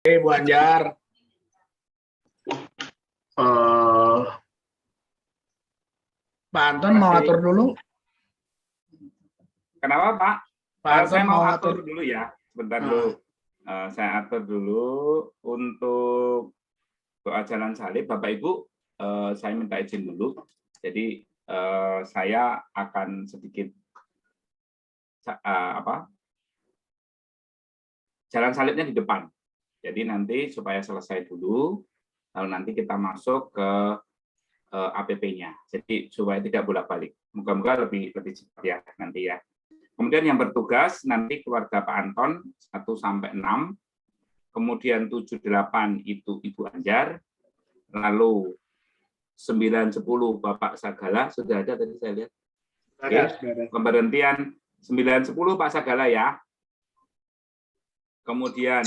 Bu Anjar. Pak Anton mau atur dulu. Kenapa Pak? Pak Anton Saya mau atur atur dulu ya, sebentar dulu. Saya atur dulu untuk doa jalan salib. Bapak Ibu, saya minta izin dulu. Jadi saya akan sedikit jalan salibnya di depan. Jadi nanti supaya selesai dulu, lalu nanti kita masuk ke APP-nya. Jadi supaya tidak bolak-balik. Moga-moga lebih cepat ya nanti ya. Kemudian yang bertugas nanti keluarga Pak Anton 1 sampai 6, kemudian 7, 8 itu Ibu Anjar, lalu 9, 10 Bapak Sagala, sudah ada tadi saya lihat. Oke. Pemberhentian 9, 10 Pak Sagala ya. Kemudian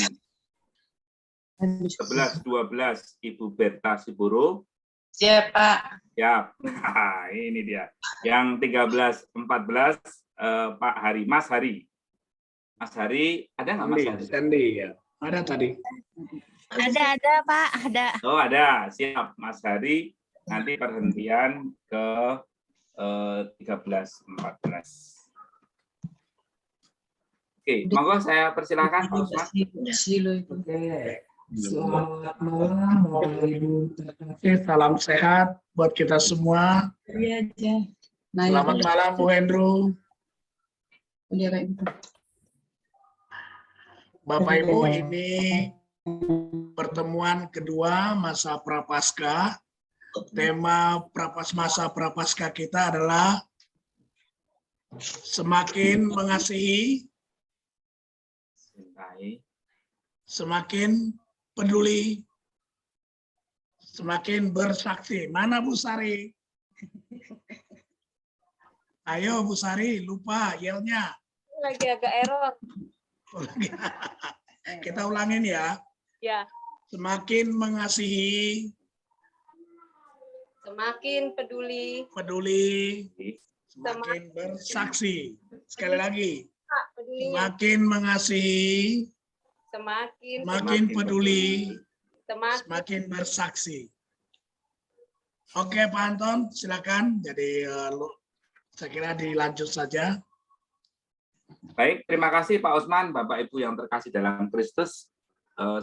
11, 12 Ibu Berta Siburu. Siap, Pak. Siap. Nah, ini dia. Yang 13, 14 Pak Hari, Mas Hari. Mas Hari, ada nggak Mas Hari? Sandy ya. Ada tadi. Ada Pak, ada. Oh ada, siap Mas Hari. Nanti perhentian ke 13, 14. Oke, monggo saya persilakan Pak Usman. Selamat malam, Bapak Ibu. Salam sehat buat kita semua. Selamat malam, Bu Hendro. Bapak Ibu, ini pertemuan kedua masa Prapaskah. Tema masa Prapaskah kita adalah semakin mengasihi, semakin peduli, semakin bersaksi. Mana Bu Sari? Ayo Bu Sari, lupa yelnya. Lagi agak error. Kita ulangin ya. Ya. Semakin mengasihi, Semakin peduli. Semakin bersaksi. Sekali lagi. Pedulinya. Semakin mengasihi, semakin peduli, semakin bersaksi. Oke Pak Anton, silakan. Jadi saya kira dilanjut saja. Baik, terima kasih Pak Usman, Bapak Ibu yang terkasih dalam Kristus.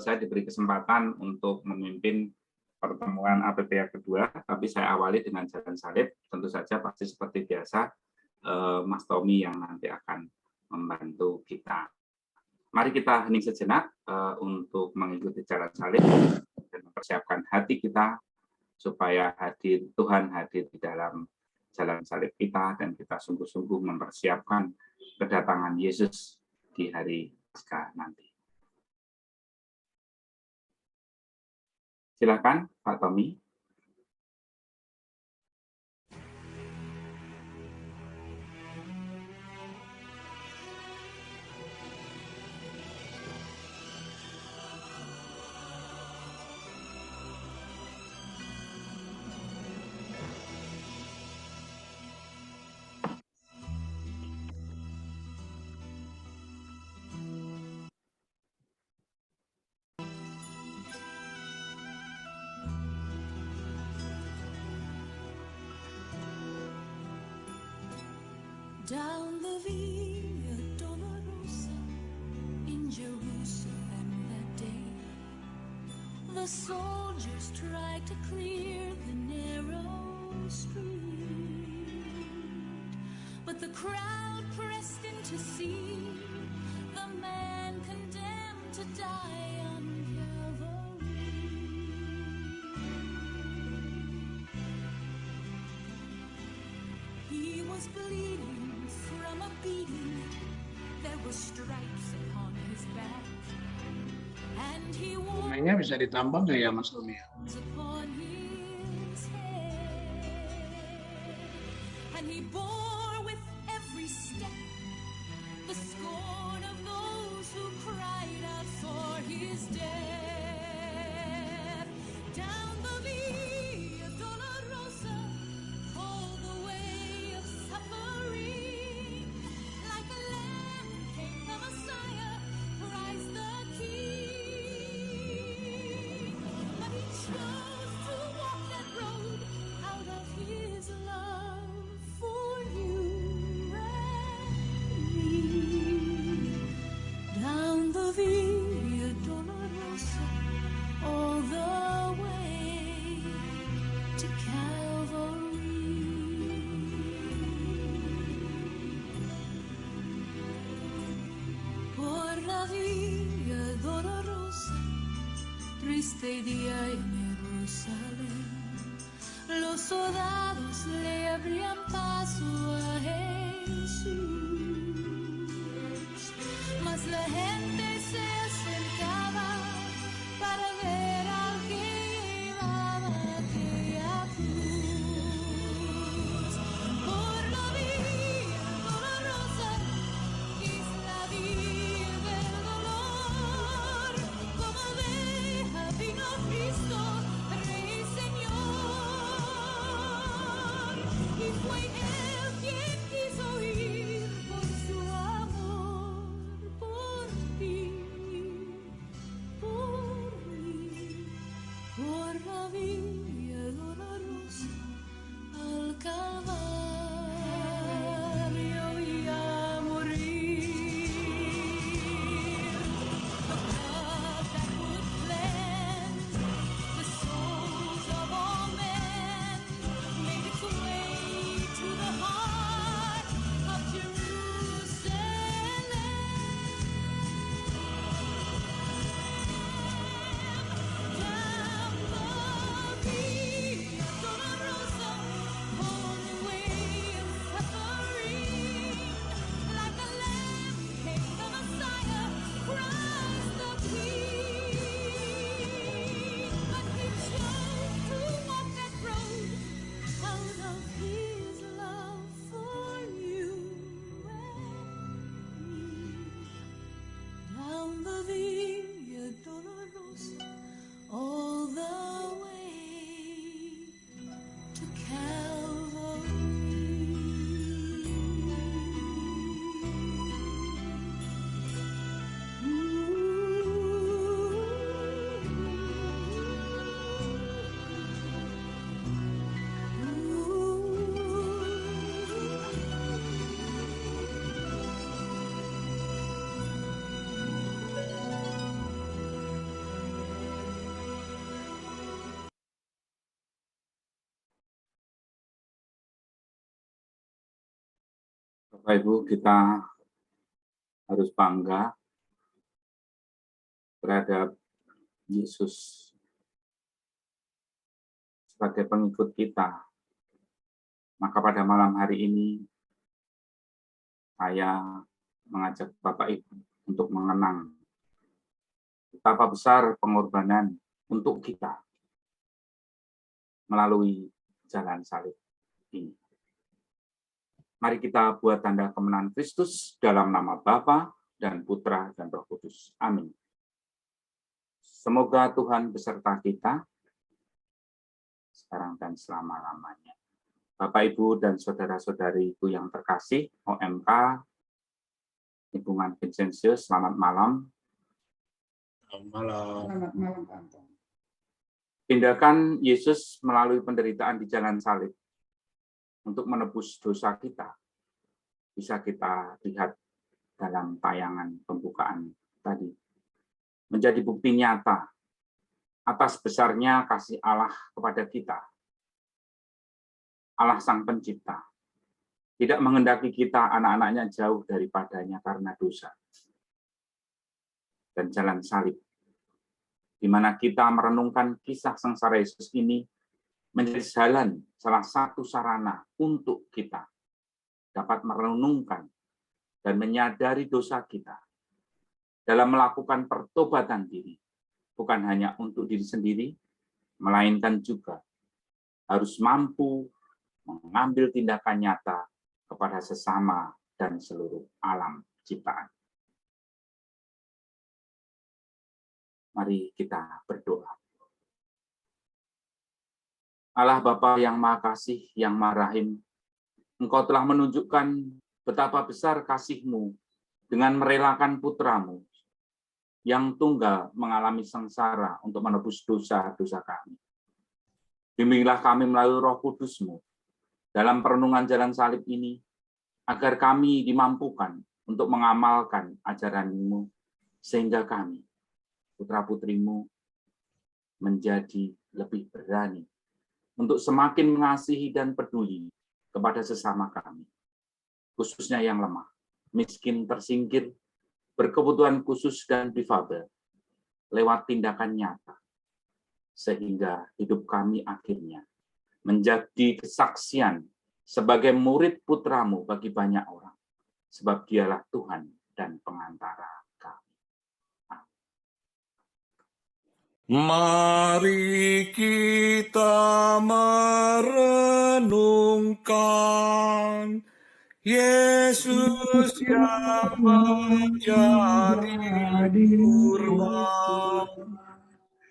Saya diberi kesempatan untuk memimpin pertemuan APP yang kedua, tapi saya awali dengan jalan salib. Tentu saja pasti seperti biasa, Mas Tommy yang nanti akan membantu kita. Mari kita hening sejenak untuk mengikuti jalan salib dan mempersiapkan hati kita supaya Tuhan hadir di dalam jalan salib kita dan kita sungguh-sungguh mempersiapkan kedatangan Yesus di hari Paskah nanti. Silakan Pak Tommy. Down the Via Dolorosa in Jerusalem that day, the soldiers tried to clear the narrow street, but the crowd pressed in to see the man condemned to die on Calvary. He was bleeding from a beating, there were stripes upon his back, and he wore Bunganya bisa ditambah nggak ya Mas Tommy? upon his head, and he bore with every step the scorn of those who cried out for his death. Down the Via Dolorosa, all the way of suffering, like a lamb came the Messiah, Christ the King. este día en Jerusalén, los soldados le abrían paso a Jesús, mas la gente se acercaba para ver al que llevaba aquella cruz. Por la vía dolorosa es la vía del dolor, como oveja vino Cristo, Rey y Señor, y fue Él quien quiso ir por su amor, por ti, por la vía dolorosa al Calvario y a morir. The blood that would cleanse the souls of all men made its way to the heart of Jerusalem. Down the via dolorosa, on the way of suffering, like a lamb came the Messiah, Christ the King. But he chose to walk that road out of his love for you and me. Down the via dolorosa, all the way to Bapak Ibu, kita harus bangga terhadap Yesus sebagai pengikut kita. Maka pada malam hari ini, saya mengajak Bapak Ibu untuk mengenang betapa besar pengorbanan untuk kita melalui jalan salib ini. Mari kita buat tanda kemenangan Kristus dalam nama Bapa dan Putra dan Roh Kudus. Amin. Semoga Tuhan beserta kita sekarang dan selama-lamanya. Bapak, Ibu, dan saudara-saudariku yang terkasih, OMK, Hubungan Vincentius, selamat malam. Selamat malam, Pak Anton. Tindakan Yesus melalui penderitaan di jalan salib untuk menebus dosa kita bisa kita lihat dalam tayangan pembukaan tadi. Menjadi bukti nyata atas besarnya kasih Allah kepada kita. Allah Sang Pencipta tidak menghendaki kita anak-anaknya jauh daripadanya karena dosa. Dan jalan salib, di mana kita merenungkan kisah sengsara Yesus ini, menjadi jalan, salah satu sarana untuk kita dapat merenungkan dan menyadari dosa kita dalam melakukan pertobatan diri, bukan hanya untuk diri sendiri, melainkan juga harus mampu mengambil tindakan nyata kepada sesama dan seluruh alam ciptaan. Mari kita berdoa. Allah Bapa yang Maha Kasih, yang Maha Rahim, Engkau telah menunjukkan betapa besar kasih-Mu dengan merelakan putra-Mu yang tunggal mengalami sengsara untuk menebus dosa-dosa kami. Bimbinglah kami melalui Roh Kudus-Mu dalam perenungan jalan salib ini, agar kami dimampukan untuk mengamalkan ajaran-Mu, sehingga kami, putra-putri-Mu, menjadi lebih berani untuk semakin mengasihi dan peduli kepada sesama kami, khususnya yang lemah, miskin, tersingkir, berkebutuhan khusus dan difabel, lewat tindakan nyata sehingga hidup kami akhirnya menjadi kesaksian sebagai murid putramu bagi banyak orang, sebab dialah Tuhan dan pengantara kami. Mari kita merenungkan Yesus yang menjadi kurban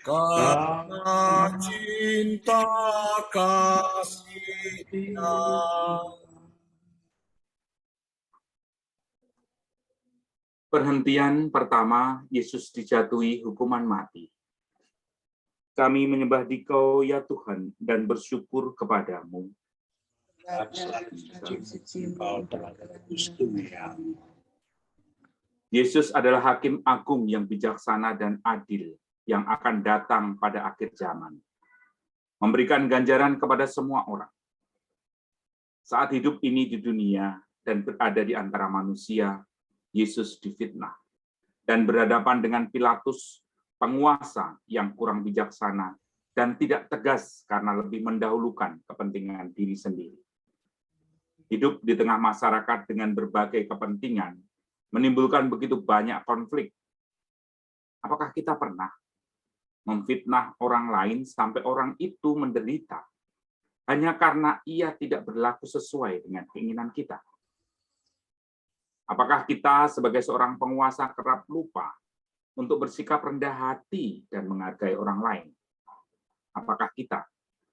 karena cinta kasih-Nya. Perhentian pertama, Yesus dijatuhi hukuman mati. Kami menyembah Dikau, ya Tuhan, dan bersyukur kepadamu. Yesus adalah Hakim Agung yang bijaksana dan adil yang akan datang pada akhir zaman, memberikan ganjaran kepada semua orang. Saat hidup ini di dunia dan berada di antara manusia, Yesus difitnah dan berhadapan dengan Pilatus, penguasa yang kurang bijaksana dan tidak tegas karena lebih mendahulukan kepentingan diri sendiri. Hidup di tengah masyarakat dengan berbagai kepentingan menimbulkan begitu banyak konflik. Apakah kita pernah memfitnah orang lain sampai orang itu menderita hanya karena ia tidak berlaku sesuai dengan keinginan kita? Apakah kita sebagai seorang penguasa kerap lupa untuk bersikap rendah hati dan menghargai orang lain? Apakah kita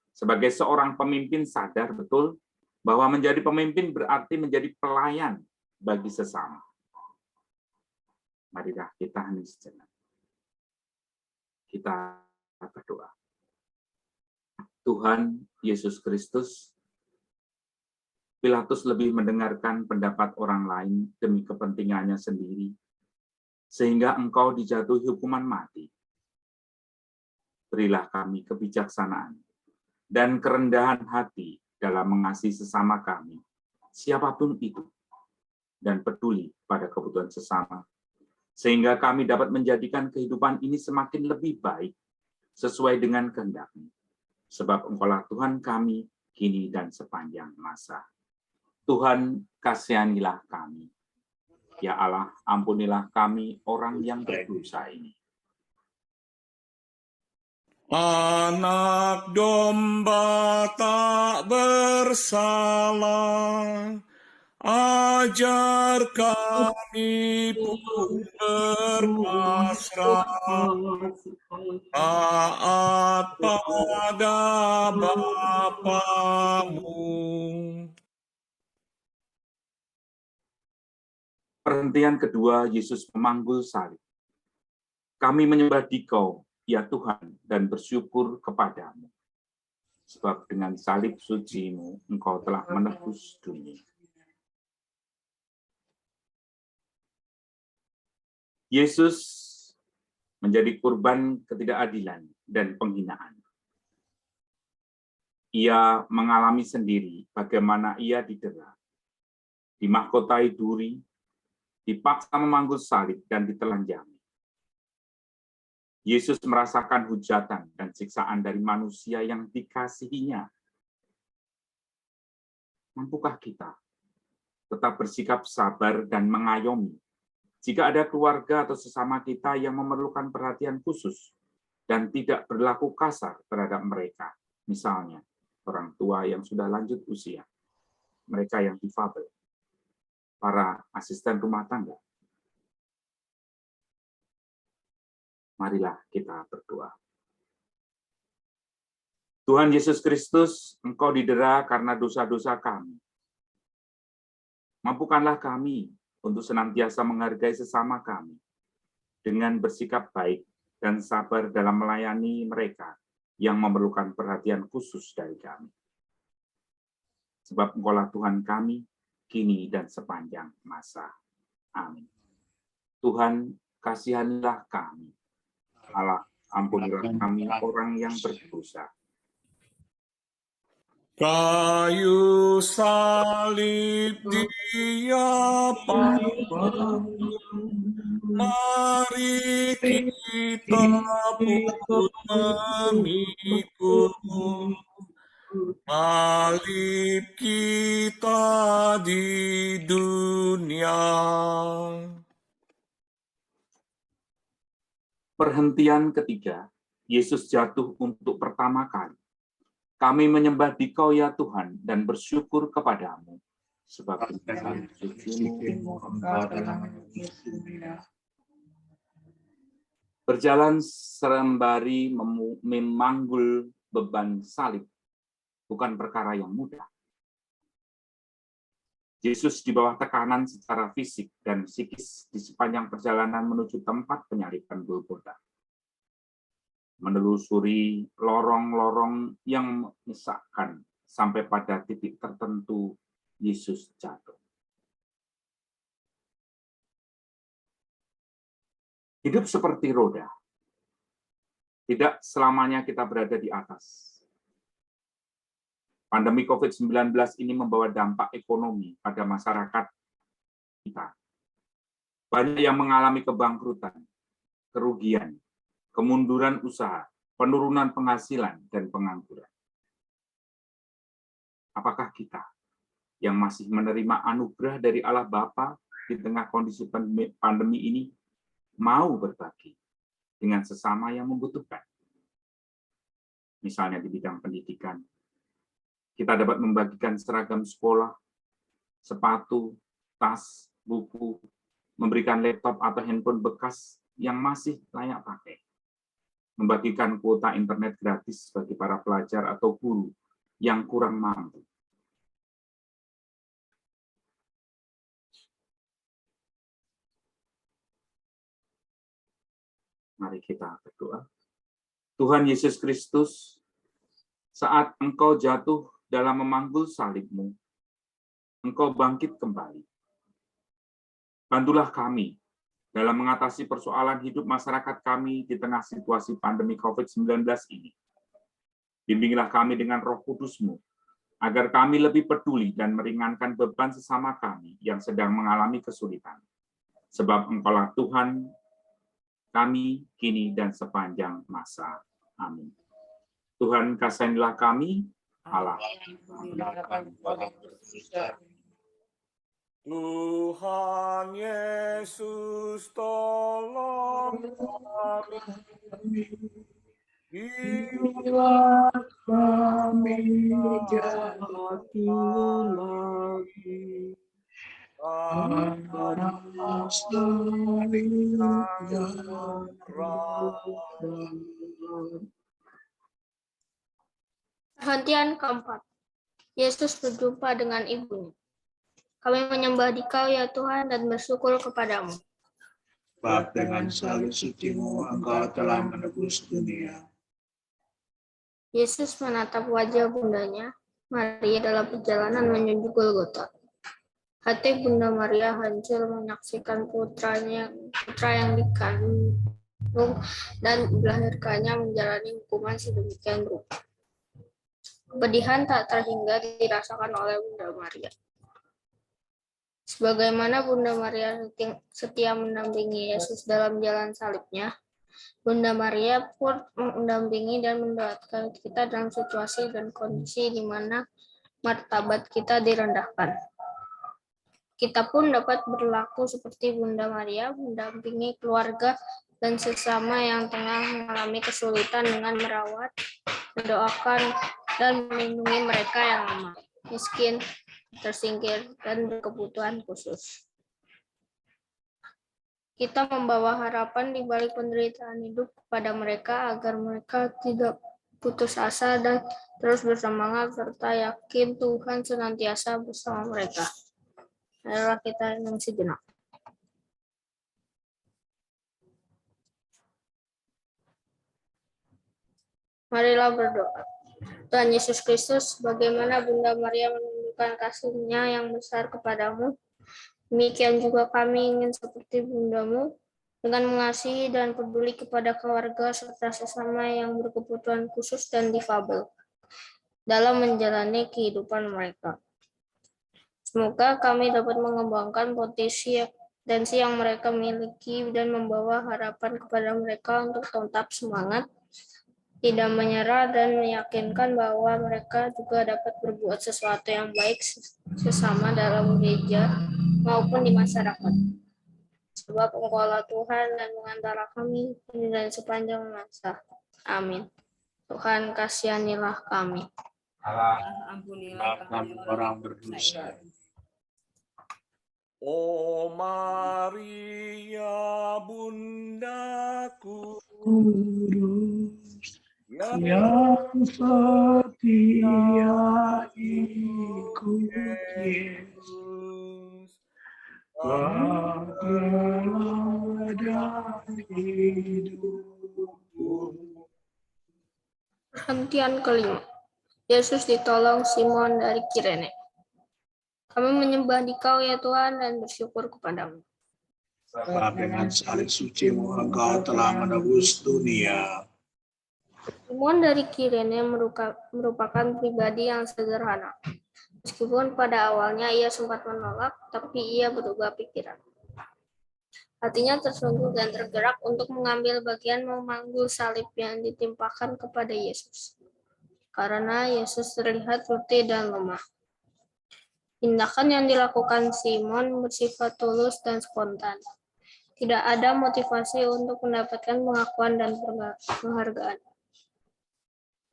sebagai seorang pemimpin sadar betul bahwa menjadi pemimpin berarti menjadi pelayan bagi sesama? Marilah kita hening sejenak. Kita berdoa. Tuhan Yesus Kristus, Pilatus lebih mendengarkan pendapat orang lain demi kepentingannya sendiri, sehingga Engkau dijatuhi hukuman mati. Berilah kami kebijaksanaan dan kerendahan hati dalam mengasihi sesama kami, siapapun itu, dan peduli pada kebutuhan sesama, sehingga kami dapat menjadikan kehidupan ini semakin lebih baik sesuai dengan kehendak-Mu. Sebab Engkaulah Tuhan kami kini dan sepanjang masa. Tuhan, kasihanilah kami. Ya Allah, ampunilah kami orang yang berdosa ini. Anak domba tak bersalah, ajar kami pun berpasrah, taat pada Bapa-Mu. Perhentian kedua, Yesus memanggul salib. Kami menyembah Dikau, ya Tuhan, dan bersyukur kepadamu. Sebab dengan salib suci-Mu, Engkau telah menebus dunia. Yesus menjadi korban ketidakadilan dan penghinaan. Ia mengalami sendiri bagaimana ia didera, dimahkotai duri, dipaksa memanggul salib dan ditelanjangi. Yesus merasakan hujatan dan siksaan dari manusia yang dikasihinya. Mampukah kita tetap bersikap sabar dan mengayomi jika ada keluarga atau sesama kita yang memerlukan perhatian khusus dan tidak berlaku kasar terhadap mereka, misalnya orang tua yang sudah lanjut usia, mereka yang difabel, para asisten rumah tangga? Marilah kita berdoa. Tuhan Yesus Kristus, Engkau didera karena dosa-dosa kami. Mampukanlah kami untuk senantiasa menghargai sesama kami dengan bersikap baik dan sabar dalam melayani mereka yang memerlukan perhatian khusus dari kami. Sebab Engkaulah Tuhan kami, kini dan sepanjang masa. Amin. Tuhan, kasihanilah kami. Allah, ampunilah kami orang yang berdosa. Kayu salib Dia panggung, Mari kita pun memikul salib kita di dunia. Perhentian ketiga, Yesus jatuh untuk pertama kali. Kami menyembah Dikau ya Tuhan dan bersyukur kepadamu, sebab dengan suci-Mu Engkau telah menebus dunia. Berjalan sembari memanggul beban salib bukan perkara yang mudah. Yesus di bawah tekanan secara fisik dan psikis di sepanjang perjalanan menuju tempat penyaliban Golgota. Menelusuri lorong-lorong yang menyesakkan sampai pada titik tertentu Yesus jatuh. Hidup seperti roda. Tidak selamanya kita berada di atas. Pandemi COVID-19 ini membawa dampak ekonomi pada masyarakat kita. Banyak yang mengalami kebangkrutan, kerugian, kemunduran usaha, penurunan penghasilan, dan pengangguran. Apakah kita yang masih menerima anugerah dari Allah Bapa di tengah kondisi pandemi ini mau berbagi dengan sesama yang membutuhkan? Misalnya di bidang pendidikan, kita dapat membagikan seragam sekolah, sepatu, tas, buku, memberikan laptop atau handphone bekas yang masih layak pakai, membagikan kuota internet gratis bagi para pelajar atau guru yang kurang mampu. Mari kita berdoa. Tuhan Yesus Kristus, saat Engkau jatuh dalam memanggul salib-Mu, Engkau bangkit kembali. Bantulah kami dalam mengatasi persoalan hidup masyarakat kami di tengah situasi pandemi COVID-19 ini. Bimbinglah kami dengan Roh Kudus-Mu, agar kami lebih peduli dan meringankan beban sesama kami yang sedang mengalami kesulitan. Sebab Engkaulah Tuhan kami kini dan sepanjang masa. Amin. Tuhan kasihilah kami, Allah. Tuhan Yesus tolong kami. Bila kami jatuh lagi, karena salibnya Perhentian keempat. Yesus berjumpa dengan ibunya. Kami menyembah Dikau ya Tuhan dan bersyukur kepadamu. Sebab dengan salib suci-Mu Engkau telah menebus dunia. Yesus menatap wajah bundanya, Maria dalam perjalanan menuju Golgota. Hati Bunda Maria hancur menyaksikan putra yang dikandung dan dilahirkannya menjalani hukuman sedemikian rupa. Kepedihan tak terhingga dirasakan oleh Bunda Maria. Sebagaimana Bunda Maria setia mendampingi Yesus dalam jalan salibnya, Bunda Maria pun mendampingi dan mendoakan kita dalam situasi dan kondisi di mana martabat kita direndahkan. Kita pun dapat berlaku seperti Bunda Maria, mendampingi keluarga dan sesama yang tengah mengalami kesulitan dengan merawat, mendoakan, dan melindungi mereka yang lemah, miskin, tersingkir, dan berkebutuhan khusus. Kita membawa harapan di balik penderitaan hidup kepada mereka agar mereka tidak putus asa dan terus bersemangat serta yakin Tuhan senantiasa bersama mereka. Marilah kita renung sejenak. Marilah berdoa. Tuhan Yesus Kristus, bagaimana Bunda Maria menunjukkan kasih-Nya yang besar kepadamu, demikian juga kami ingin seperti Bundamu, dengan mengasihi dan peduli kepada keluarga serta sesama yang berkebutuhan khusus dan difabel dalam menjalani kehidupan mereka. Semoga kami dapat mengembangkan tensi yang mereka miliki dan membawa harapan kepada mereka untuk tetap semangat, tidak menyerah, dan meyakinkan bahwa mereka juga dapat berbuat sesuatu yang baik sesama dalam gereja maupun di masyarakat. Sebab Engkaulah Tuhan dan mengantara kami kini dan sepanjang masa. Amin. Tuhan kasihanilah kami. Ampunilah kami orang berdosa. Oh Maria bundaku Kudus yang yang setia ikut Yesus, bangkitlah dan hidupku. Perhentian kelima. Yesus ditolong Simon dari Kirene. Kami menyembah Dikau ya Tuhan dan bersyukur kepadamu. Sebab dengan salib suci-Mu Engkau telah menebus dunia. Simon dari Kirene merupakan pribadi yang sederhana. Meskipun pada awalnya ia sempat menolak, tapi ia berubah pikiran. Hatinya tersentuh dan tergerak untuk mengambil bagian memanggul salib yang ditimpakan kepada Yesus. Karena Yesus terlihat letih dan lemah. Tindakan yang dilakukan Simon bersifat tulus dan spontan. Tidak ada motivasi untuk mendapatkan pengakuan dan penghargaan.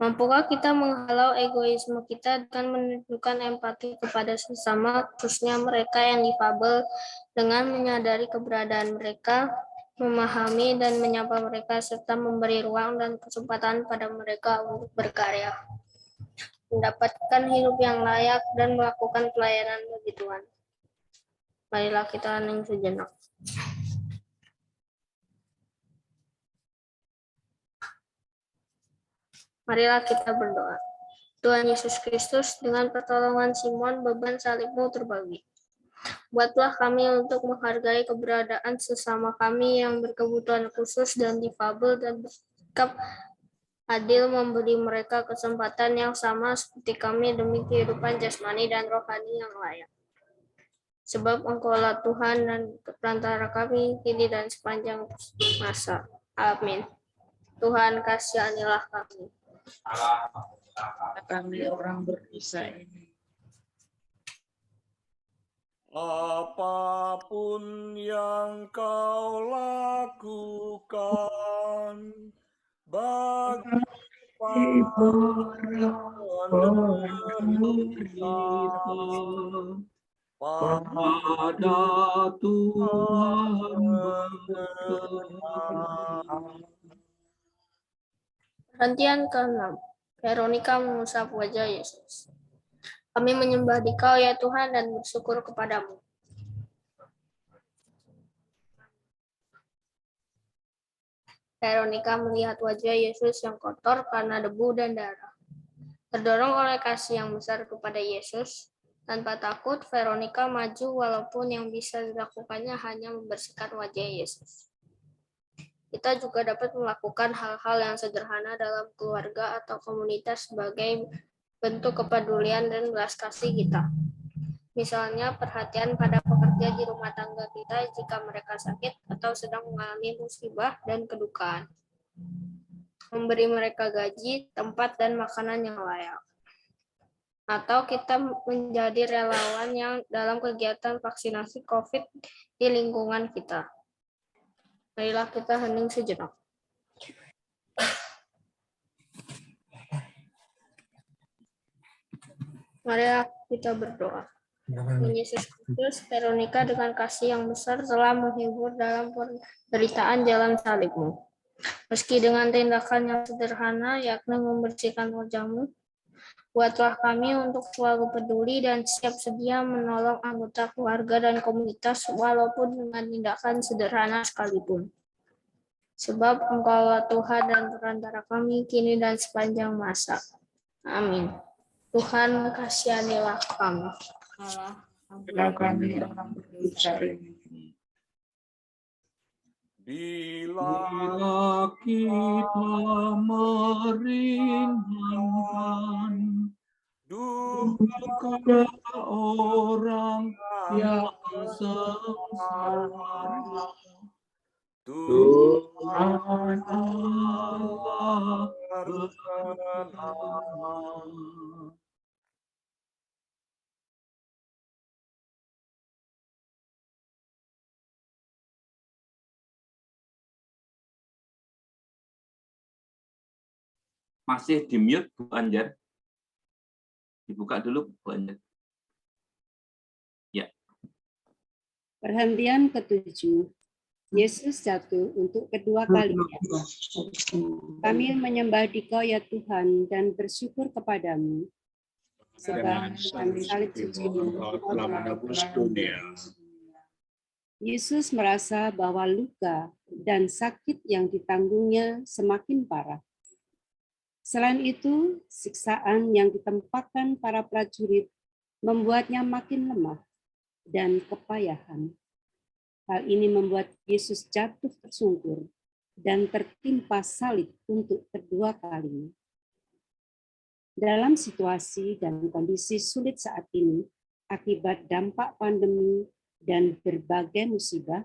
Mampukah kita menghalau egoisme kita dengan menunjukkan empati kepada sesama, khususnya mereka yang difabel, dengan menyadari keberadaan mereka, memahami dan menyapa mereka, serta memberi ruang dan kesempatan pada mereka untuk berkarya, mendapatkan hidup yang layak, dan melakukan pelayanan bagi Tuhan. Marilah kita hening sejenak. Marilah kita berdoa. Tuhan Yesus Kristus, dengan pertolongan Simon, beban salib-Mu terbagi. Buatlah kami untuk menghargai keberadaan sesama kami yang berkebutuhan khusus dan difabel, dan bersikap adil memberi mereka kesempatan yang sama seperti kami demi kehidupan jasmani dan rohani yang layak. Sebab Engkaulah Tuhan dan perantara kami kini dan sepanjang masa. Amin. Tuhan kasihanilah kami. Kami orang berdosa ini. apapun yang kau lakukan bagi para penderita Pada Tuhan Perhentian ke-6. Veronica mengusap wajah Yesus. Kami menyembah Dikau ya Tuhan dan bersyukur kepadamu. Veronica melihat wajah Yesus yang kotor karena debu dan darah. Terdorong oleh kasih yang besar kepada Yesus, tanpa takut Veronica maju walaupun yang bisa dilakukannya hanya membersihkan wajah Yesus. Kita juga dapat melakukan hal-hal yang sederhana dalam keluarga atau komunitas sebagai bentuk kepedulian dan belas kasih kita. Misalnya perhatian pada pekerja di rumah tangga kita jika mereka sakit atau sedang mengalami musibah dan kedukaan. Memberi mereka gaji, tempat, dan makanan yang layak. Atau kita menjadi relawan yang dalam kegiatan vaksinasi COVID di lingkungan kita. Marilah kita hening sejenak. Marilah kita berdoa. Tuhan Yesus Kristus, Veronica dengan kasih yang besar telah menghibur dalam penderitaan jalan salib-Mu. Meski dengan tindakan yang sederhana, yakni membersihkan wajah-Mu, buatlah kami untuk selalu peduli dan siap sedia menolong anggota keluarga dan komunitas walaupun dengan tindakan sederhana sekalipun. Sebab Engkaulah Tuhan dan perantara kami kini dan sepanjang masa. Amin. Tuhan kasihanilah kami. Bila kami orang berdosa ini. bila kita meringankan duka duka orang yang sengsara. Tuhan Tuhan Allah berkenan. Masih di mute, Bu Anjar. Dibuka dulu, Bu Anjar. Ya. Perhentian ke-7. Yesus jatuh untuk kedua kalinya. Kami menyembah Dikau ya Tuhan dan bersyukur kepadamu. Sebab dengan salib suci-Mu Engkau telah menebus dunia. Yesus merasa bahwa luka dan sakit yang ditanggungnya semakin parah. Selain itu, siksaan yang ditempatkan para prajurit membuatnya makin lemah dan kepayahan. Hal ini membuat Yesus jatuh tersungkur dan tertimpa salib untuk kedua kalinya. Dalam situasi dan kondisi sulit saat ini, akibat dampak pandemi dan berbagai musibah,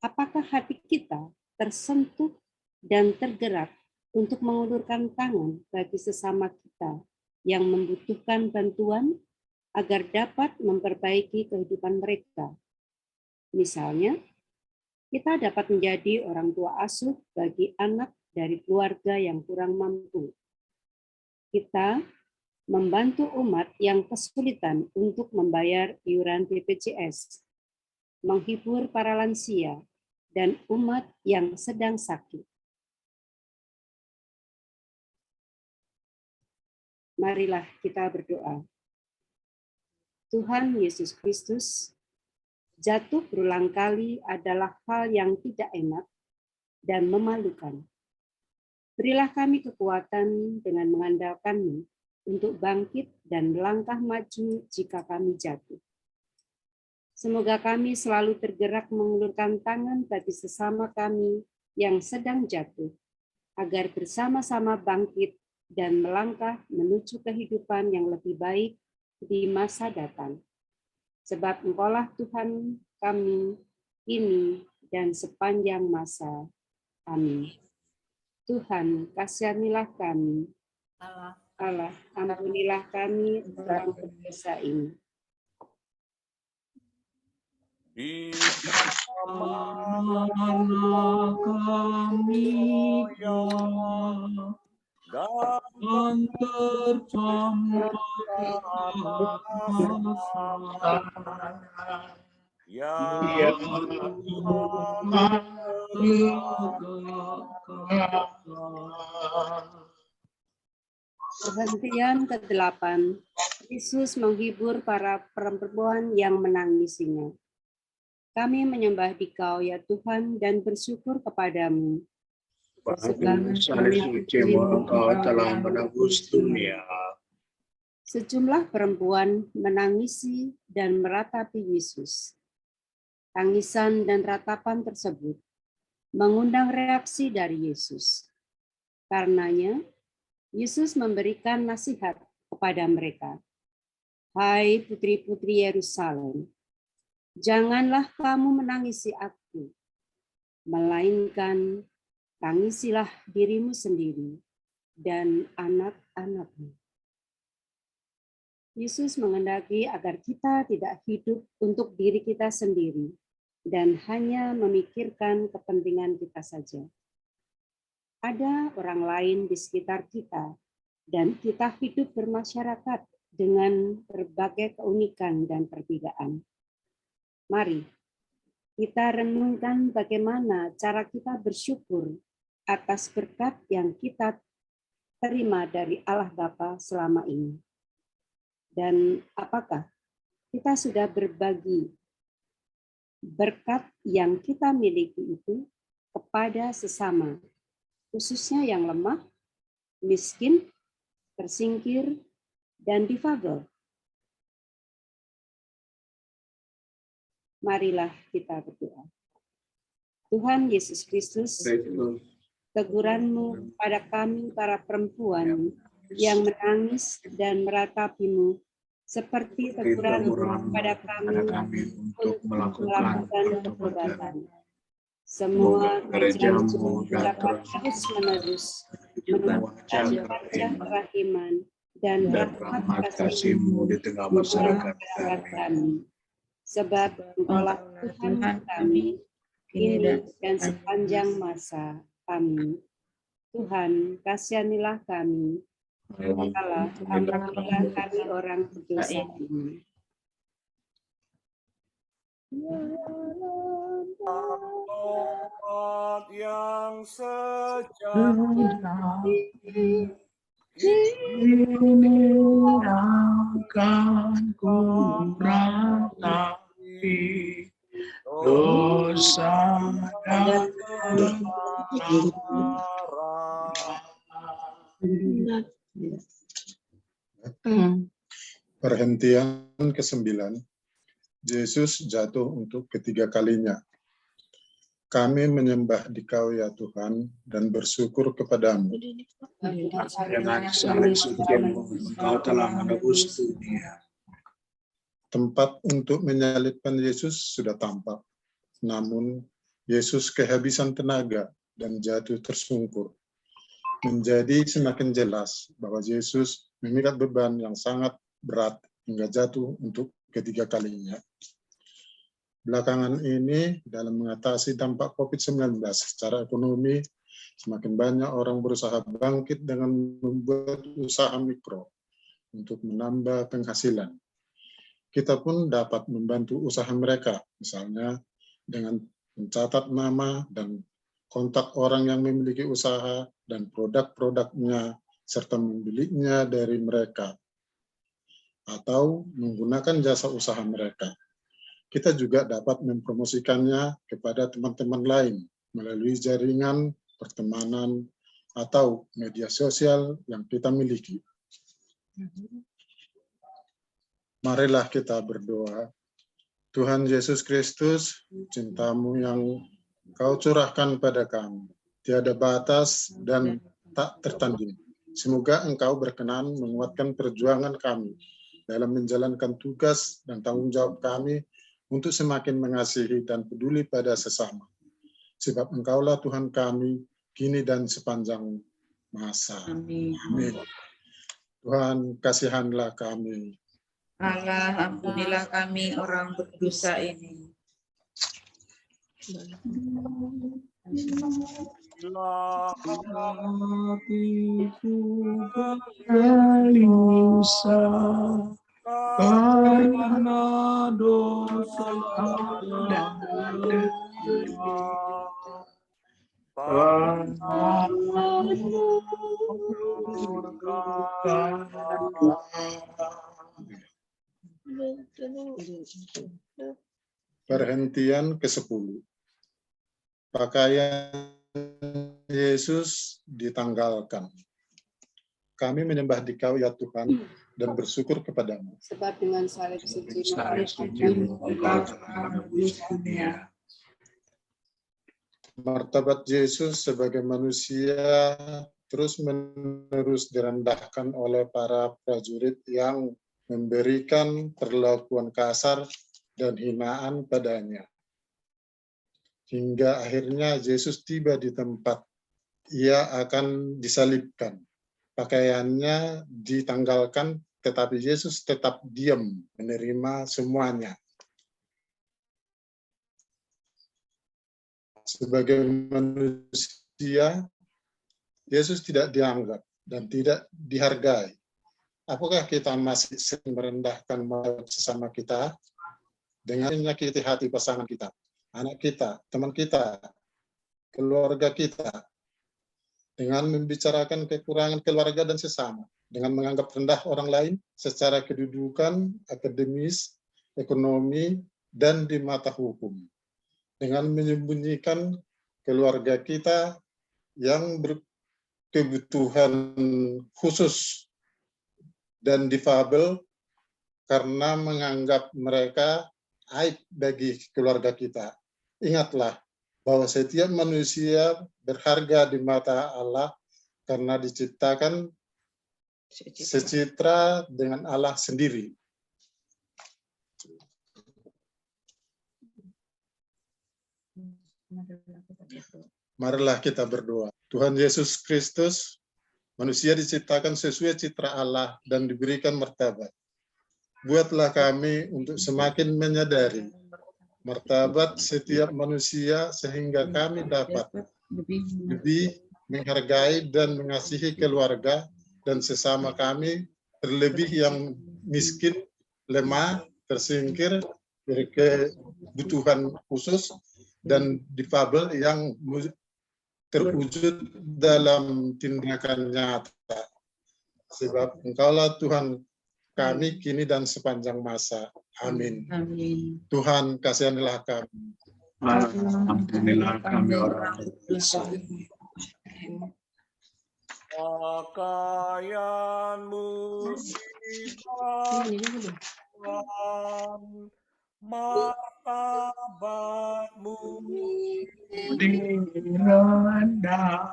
apakah hati kita tersentuh dan tergerak untuk mengulurkan tangan bagi sesama kita yang membutuhkan bantuan agar dapat memperbaiki kehidupan mereka? Misalnya, kita dapat menjadi orang tua asuh bagi anak dari keluarga yang kurang mampu. Kita membantu umat yang kesulitan untuk membayar iuran BPJS, menghibur para lansia, dan umat yang sedang sakit. Marilah kita berdoa. Tuhan Yesus Kristus, jatuh berulang kali adalah hal yang tidak enak dan memalukan. Berilah kami kekuatan dengan mengandalkan-Mu untuk bangkit dan melangkah maju jika kami jatuh. Semoga kami selalu tergerak mengulurkan tangan bagi sesama kami yang sedang jatuh, agar bersama-sama bangkit dan melangkah menuju kehidupan yang lebih baik di masa datang. Sebab Engkaulah Tuhan kami ini dan sepanjang masa. Amin. Tuhan, kasihanilah kami. Allah, ampunilah kami orang berdosa ini. Di Anak kami dan tercampur yang Perhentian ke-8. Yesus menghibur para perempuan yang menangisinya. Kami menyembah Dikau ya Tuhan dan bersyukur kepadamu. Sebab salib suci-Mu Engkau telah menebus dunia. Sejumlah perempuan menangisi dan meratapi Yesus. Tangisan dan ratapan tersebut mengundang reaksi dari Yesus. Karenanya, Yesus memberikan nasihat kepada mereka. Hai putri-putri Yerusalem, janganlah kamu menangisi aku, melainkan tangisilah dirimu sendiri dan anak-anakmu. Yesus menghendaki agar kita tidak hidup untuk diri kita sendiri dan hanya memikirkan kepentingan kita saja. Ada orang lain di sekitar kita dan kita hidup bermasyarakat dengan berbagai keunikan dan perbedaan. Mari kita renungkan bagaimana cara kita bersyukur atas berkat yang kita terima dari Allah Bapa selama ini. Dan apakah kita sudah berbagi berkat yang kita miliki itu kepada sesama, khususnya yang lemah, miskin, tersingkir, dan difabel? Marilah kita berdoa. Tuhan Yesus Kristus, teguran-Mu pada kami para perempuan yang menangis dan meratapi-Mu seperti teguran kepada kami untuk melakukan pertobatan. Semua gereja-Mu dapat terus-menerus menunjukkan wajah kerahiman dan rahmat kasih-Mu di tengah masyarakat kami. Sebab Engkaulah Tuhan kami, kini dan sepanjang masa. Amin. Tuhan, kasihanilah kami. Allah, ampunilah kami orang berdosa ini. Tempat yang sejati Ini akan ku ratapi dosa dan Perhentian ke-9, Yesus jatuh untuk ketiga kalinya. Kami menyembah Dikau ya Tuhan dan bersyukur kepadamu. dengan saling sucimu, Engkau telah menebus dunia. Tempat untuk menyalibkan Yesus sudah tampak. Namun, Yesus kehabisan tenaga dan jatuh tersungkur. Menjadi semakin jelas bahwa Yesus memikul beban yang sangat berat hingga jatuh untuk ketiga kalinya. Belakangan ini, dalam mengatasi dampak COVID-19 secara ekonomi, semakin banyak orang berusaha bangkit dengan membuat usaha mikro untuk menambah penghasilan. Kita pun dapat membantu usaha mereka, misalnya dengan mencatat nama dan kontak orang yang memiliki usaha dan produk-produknya, serta membelinya dari mereka, atau menggunakan jasa usaha mereka. Kita juga dapat mempromosikannya kepada teman-teman lain melalui jaringan pertemanan atau media sosial yang kita miliki. Marilah kita berdoa. Tuhan Yesus Kristus, cinta-Mu yang Kau curahkan pada kami tiada batas dan tak tertanding. Semoga Engkau berkenan menguatkan perjuangan kami dalam menjalankan tugas dan tanggung jawab kami untuk semakin mengasihi dan peduli pada sesama. Sebab Engkaulah Tuhan kami, kini dan sepanjang masa. Amin. Amin. Tuhan, kasihanlah kami. Allah, ampunilah kami orang berdosa ini. Karena dosa Perhentian ke-10. Pakaian Yesus ditanggalkan. Kami menyembah Dikau ya Tuhan dan bersyukur kepadamu. Sebab dengan salib suci Engkau telah menebus dunia. Martabat Yesus sebagai manusia terus-menerus direndahkan oleh para prajurit yang memberikan perlakuan kasar dan hinaan padanya. Hingga akhirnya Yesus tiba di tempat ia akan disalibkan. Pakaiannya ditanggalkan, tetapi Yesus tetap diam menerima semuanya. Sebagai manusia, Yesus tidak dianggap dan tidak dihargai. Apakah kita masih sering merendahkan sesama kita dengan menyakiti hati pasangan kita, anak kita, teman kita, keluarga kita, dengan membicarakan kekurangan keluarga dan sesama, dengan menganggap rendah orang lain secara kedudukan, akademis, ekonomi, dan di mata hukum, dengan menyembunyikan keluarga kita yang berkebutuhan khusus dan difabel karena menganggap mereka aib bagi keluarga kita. Ingatlah bahwa setiap manusia berharga di mata Allah karena diciptakan secitra dengan Allah sendiri. Marilah kita berdoa. Tuhan Yesus Kristus, manusia diciptakan sesuai citra Allah dan diberikan martabat. Buatlah kami untuk semakin menyadari martabat setiap manusia sehingga kami dapat lebih menghargai dan mengasihi keluarga dan sesama kami, terlebih yang miskin, lemah, tersingkir, berkebutuhan khusus, dan difabel yang terwujud dalam tindakan nyata. Sebab Engkaulah Tuhan kami kini dan sepanjang masa. Amin. Amin. Tuhan kasihanilah kami. Ampunilah kami orang berdosa. Pakaianmu Tuhan, martabatmu Direndahkan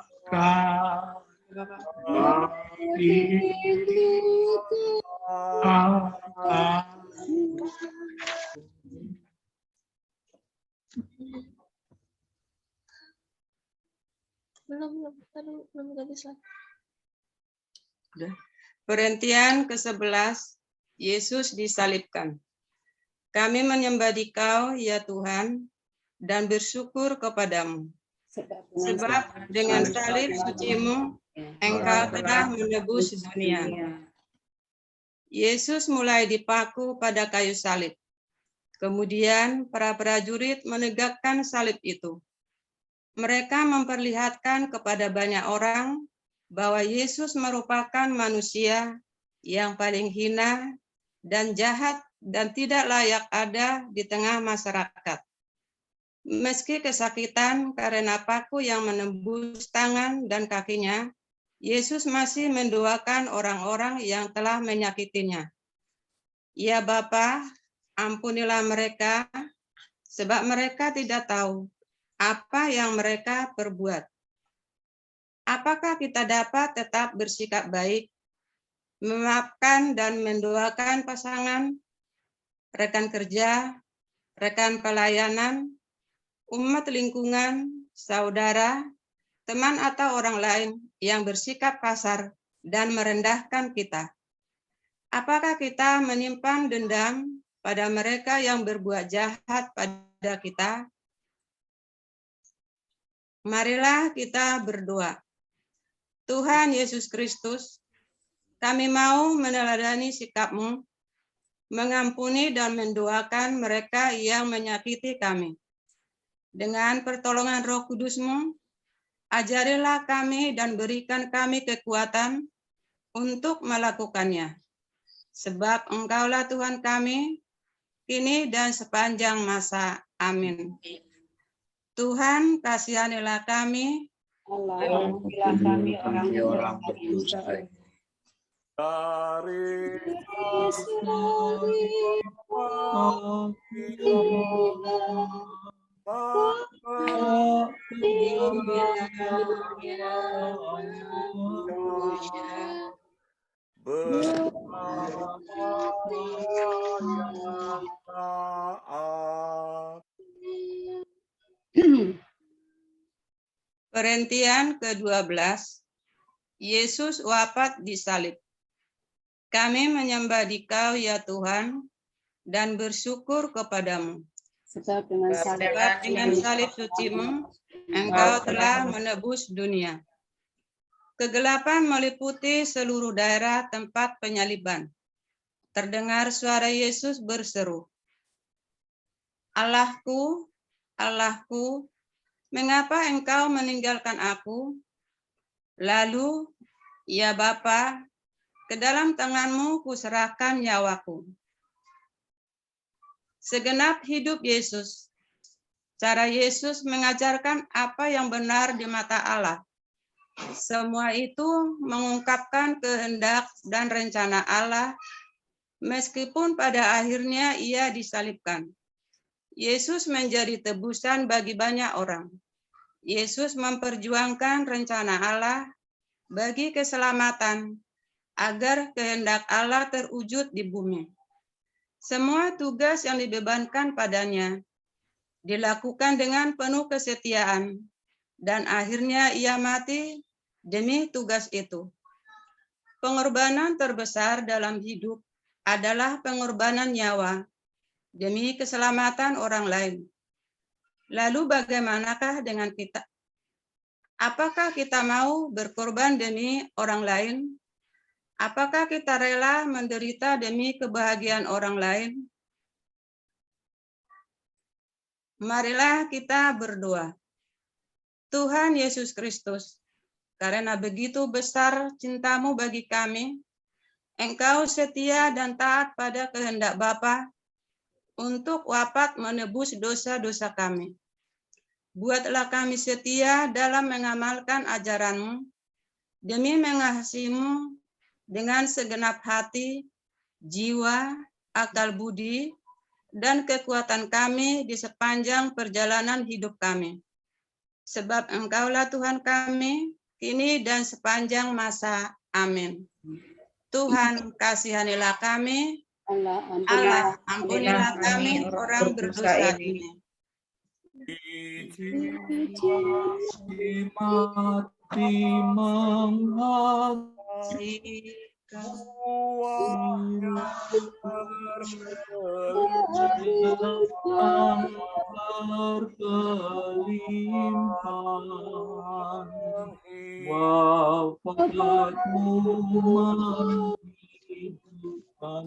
belum ganti slide. Perhentian ke-11, Yesus disalibkan. Kami menyembah Dikau, ya Tuhan, dan bersyukur kepadamu. Sebab dengan salib suci-Mu, Engkau telah menebus dunia. Yesus mulai dipaku pada kayu salib. Kemudian para prajurit menegakkan salib itu. Mereka memperlihatkan kepada banyak orang bahwa Yesus merupakan manusia yang paling hina dan jahat dan tidak layak ada di tengah masyarakat. Meski kesakitan karena paku yang menembus tangan dan kakinya, Yesus masih mendoakan orang-orang yang telah menyakitinya. Ya Bapa, ampunilah mereka, sebab mereka tidak tahu apa yang mereka perbuat. Apakah kita dapat tetap bersikap baik, memaafkan dan mendoakan pasangan, rekan kerja, rekan pelayanan, umat lingkungan, saudara, teman atau orang lain yang bersikap kasar dan merendahkan kita? Apakah kita menyimpan dendam pada mereka yang berbuat jahat pada kita? Marilah kita berdoa. Tuhan Yesus Kristus, kami mau meneladani sikap-Mu, mengampuni dan mendoakan mereka yang menyakiti kami. Dengan pertolongan Roh Kudus-Mu, ajarilah kami dan berikan kami kekuatan untuk melakukannya. Sebab Engkaulah Tuhan kami, kini dan sepanjang masa. Amin. Tuhan, kasihanilah kami. Allah, ampunilah kami orang berdosa. dari Perhentian ke-12, Yesus wafat di salib. Kami menyembah Dikau, ya Tuhan, dan bersyukur kepadamu. Sebab dengan salib suci-Mu, Engkau telah menebus dunia. Kegelapan meliputi seluruh daerah tempat penyaliban. Terdengar suara Yesus berseru, Allahku, Allahku, mengapa Engkau meninggalkan aku? Lalu, ya Bapa, ke dalam tangan-Mu kuserahkan nyawaku. Segenap hidup Yesus, cara Yesus mengajarkan apa yang benar di mata Allah. Semua itu mengungkapkan kehendak dan rencana Allah, meskipun pada akhirnya Ia disalibkan. Yesus menjadi tebusan bagi banyak orang. Yesus memperjuangkan rencana Allah bagi keselamatan, agar kehendak Allah terwujud di bumi. Semua tugas yang dibebankan padanya, dilakukan dengan penuh kesetiaan, dan akhirnya ia mati demi tugas itu. Pengorbanan terbesar dalam hidup adalah pengorbanan nyawa demi keselamatan orang lain. Lalu bagaimanakah dengan kita? Apakah kita mau berkorban demi orang lain? Apakah kita rela menderita demi kebahagiaan orang lain? Marilah kita berdoa. Tuhan Yesus Kristus, karena begitu besar cintamu bagi kami, Engkau setia dan taat pada kehendak Bapa untuk wafat menebus dosa-dosa kami. Buatlah kami setia dalam mengamalkan ajaran-Mu, demi mengasihi-Mu dengan segenap hati, jiwa, akal budi, dan kekuatan kami di sepanjang perjalanan hidup kami. Sebab Engkaulah Tuhan kami, kini dan sepanjang masa. Amin. Tuhan, kasihanilah kami. Allah, ampunilah kami orang berdosa ini. Mati menghasilkan berkelimpahan, wafatmu menghidupkan.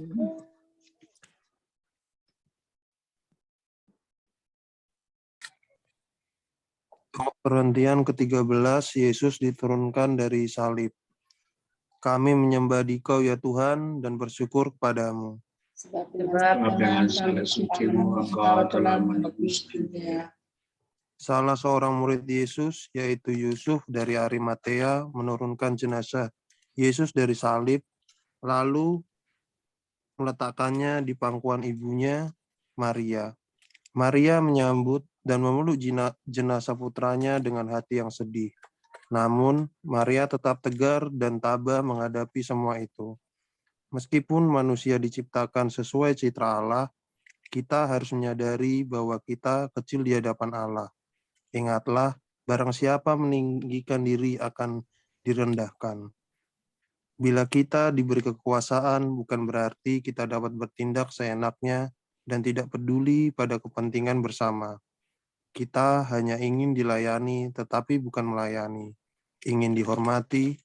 Perhentian ke-13, Yesus diturunkan dari salib. Kami menyembah Dikau ya Tuhan dan bersyukur kepadamu. Sebab dengan salib suci-Mu Engkau telah menebus dunia. Salah seorang murid Yesus, yaitu Yusuf dari Arimatea, menurunkan jenazah Yesus dari salib, lalu meletakkannya di pangkuan ibunya, Maria. Maria menyambut dan memeluk jenazah putranya dengan hati yang sedih. Namun, Maria tetap tegar dan tabah menghadapi semua itu. Meskipun manusia diciptakan sesuai citra Allah, kita harus menyadari bahwa kita kecil di hadapan Allah. Ingatlah, barang siapa meninggikan diri akan direndahkan. Bila kita diberi kekuasaan, bukan berarti kita dapat bertindak seenaknya dan tidak peduli pada kepentingan bersama. Kita hanya ingin dilayani, tetapi bukan melayani. Ingin dihormati,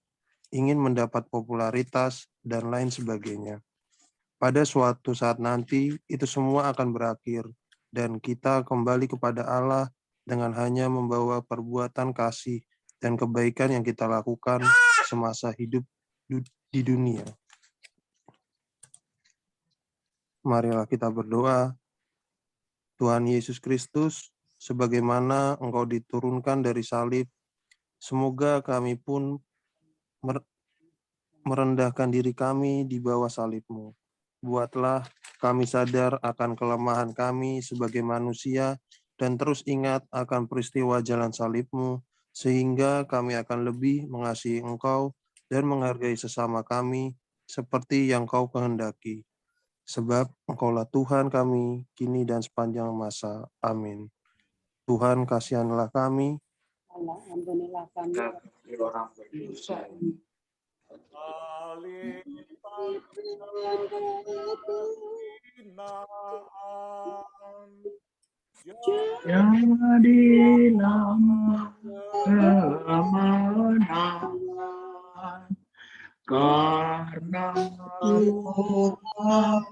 ingin mendapat popularitas, dan lain sebagainya. Pada suatu saat nanti, itu semua akan berakhir, dan kita kembali kepada Allah dengan hanya membawa perbuatan kasih dan kebaikan yang kita lakukan semasa hidup di dunia. Marilah kita berdoa. Tuhan Yesus Kristus, sebagaimana Engkau diturunkan dari salib, semoga kami pun merendahkan diri kami di bawah salib-Mu. Buatlah kami sadar akan kelemahan kami sebagai manusia dan terus ingat akan peristiwa jalan salib-Mu, sehingga kami akan lebih mengasihi Engkau dan menghargai sesama kami seperti yang Kau kehendaki. Sebab Engkaulah Tuhan kami, kini dan sepanjang masa. Amin. Tuhan, kasihanilah kami. Allah, ampunilah kami. Orang berdosa. Jadilah kemenangan karena Tuhan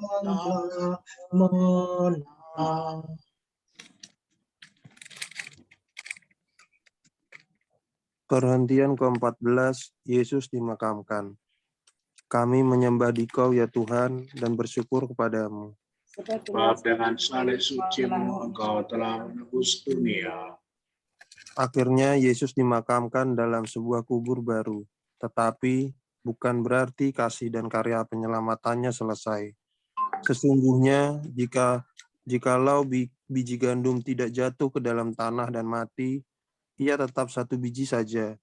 menang. Perhentian ke-14, Yesus dimakamkan. Kami menyembah Dikau ya Tuhan dan bersyukur kepadamu. Sebab dengan salib suci-Mu Engkau telah menebus dunia. Akhirnya Yesus dimakamkan dalam sebuah kubur baru, tetapi bukan berarti kasih dan karya penyelamatannya selesai. Sesungguhnya jikalau biji gandum tidak jatuh ke dalam tanah dan mati, ia tetap satu biji saja.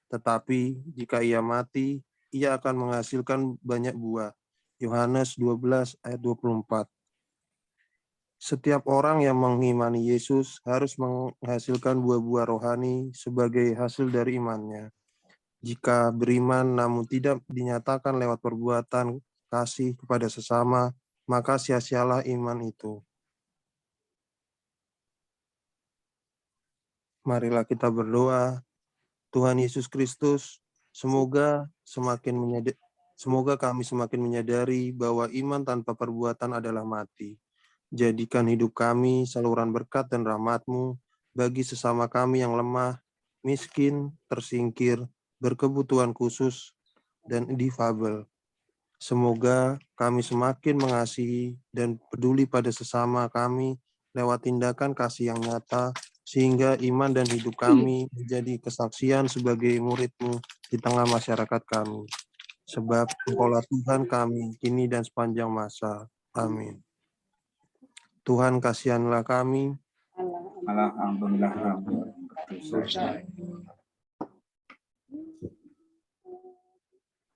Tetapi jika ia mati, ia akan menghasilkan banyak buah. Yohanes 12 ayat 24. Setiap orang yang mengimani Yesus harus menghasilkan buah-buah rohani sebagai hasil dari imannya. Jika beriman namun tidak dinyatakan lewat perbuatan kasih kepada sesama, maka sia-sialah iman itu. Marilah kita berdoa. Tuhan Yesus Kristus, semoga kami semakin menyadari bahwa iman tanpa perbuatan adalah mati. Jadikan hidup kami saluran berkat dan rahmat-Mu bagi sesama kami yang lemah, miskin, tersingkir, berkebutuhan khusus, dan difabel. Semoga kami semakin mengasihi dan peduli pada sesama kami lewat tindakan kasih yang nyata, sehingga iman dan hidup kami menjadi kesaksian sebagai murid-Mu di tengah masyarakat kami. Sebab Engkaulah Tuhan kami, kini dan sepanjang masa. Amin. Tuhan kasihanlah kami. Allah ampunilah kami orang berdosa.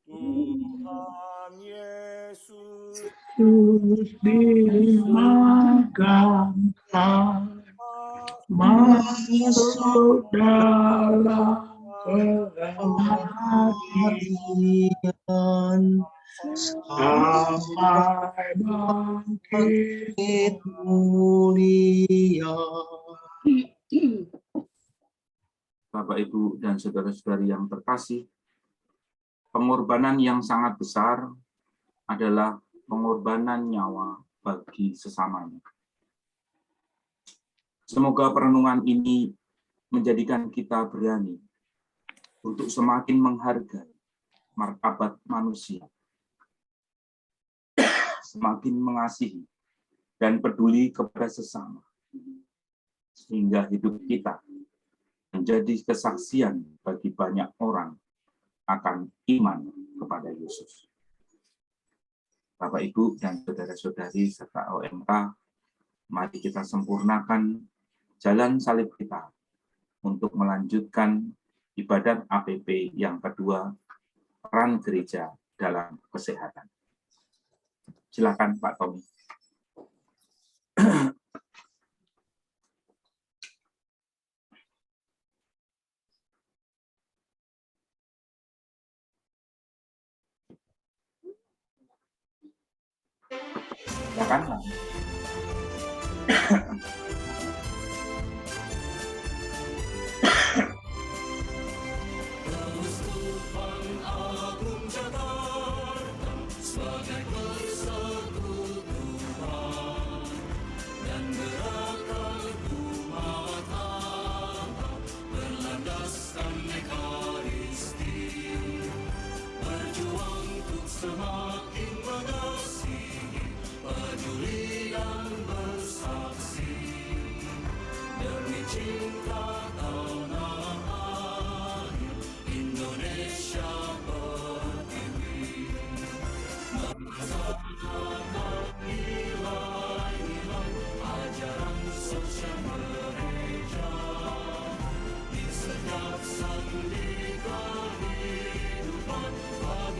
Tuhan Yesus dimakamkan masuk dalam kematian sampai bangkit mulia. Bapak, Ibu, dan saudara-saudari yang terkasih, pengorbanan yang sangat besar adalah pengorbanan nyawa bagi sesamanya. Semoga perenungan ini menjadikan kita berani untuk semakin menghargai martabat manusia, semakin mengasihi dan peduli kepada sesama, sehingga hidup kita menjadi kesaksian bagi banyak orang akan iman kepada Yesus. Bapak, Ibu, dan saudara-saudari serta OMK, mari kita sempurnakan jalan salib kita untuk melanjutkan ibadat APP yang kedua, peran gereja dalam kesehatan. Silakan Pak Tommy. Silakan.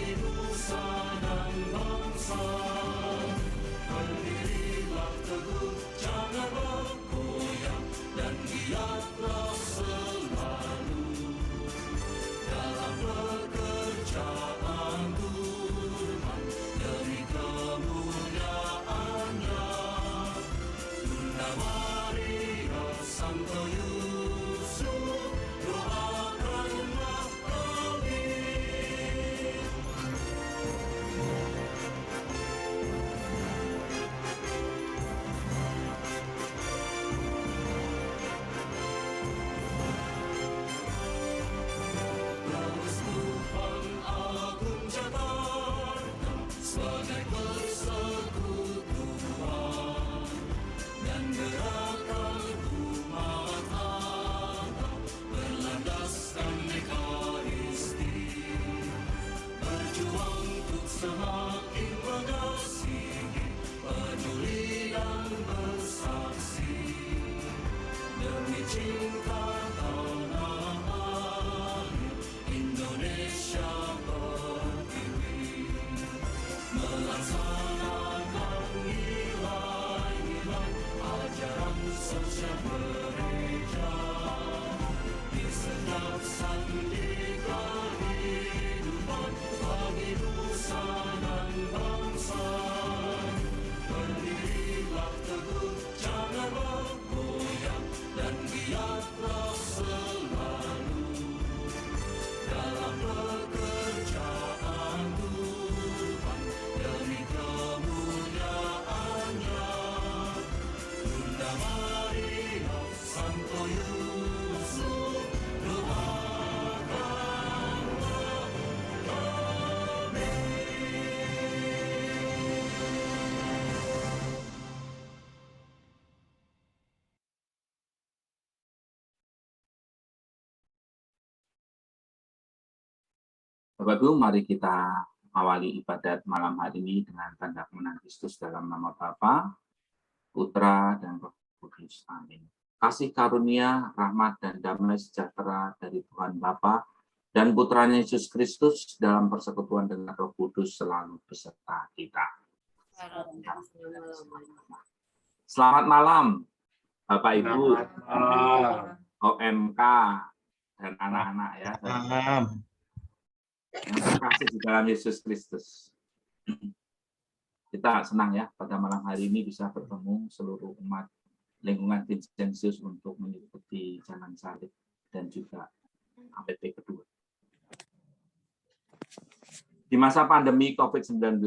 bagi nusa Bapak Ibu, mari kita awali ibadat malam hari ini dengan tanda kemenangan Kristus dalam nama Bapa, Putra, dan Roh Kudus. Amin. Kasih karunia, rahmat, dan damai sejahtera dari Tuhan Bapa dan Putranya Yesus Kristus dalam persekutuan dengan Roh Kudus selalu beserta kita. Selamat malam, Bapak Ibu, OMK, dan anak-anak ya. Yang terkasih di dalam Yesus Kristus. Kita senang ya pada malam hari ini bisa bertemu seluruh umat lingkungan Vincenzius untuk mengikuti jalan salib dan juga APP kedua. Di masa pandemi COVID-19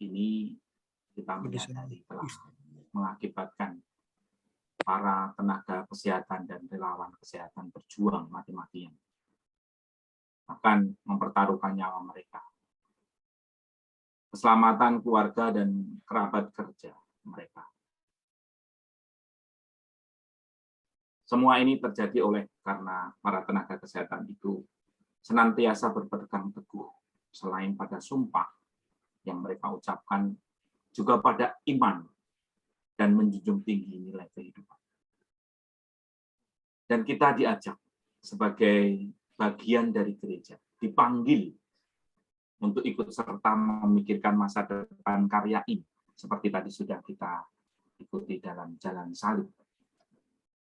ini kita menyadari telah mengakibatkan para tenaga kesehatan dan relawan kesehatan berjuang mati-matian, akan mempertaruhkan nyawa mereka, keselamatan keluarga dan kerabat kerja mereka. Semua ini terjadi karena para tenaga kesehatan itu senantiasa berpegang teguh selain pada sumpah yang mereka ucapkan, juga pada iman dan menjunjung tinggi nilai kehidupan. Dan kita diajak sebagai bagian dari gereja, dipanggil untuk ikut serta memikirkan masa depan karya ini, seperti tadi sudah kita ikuti dalam jalan salib.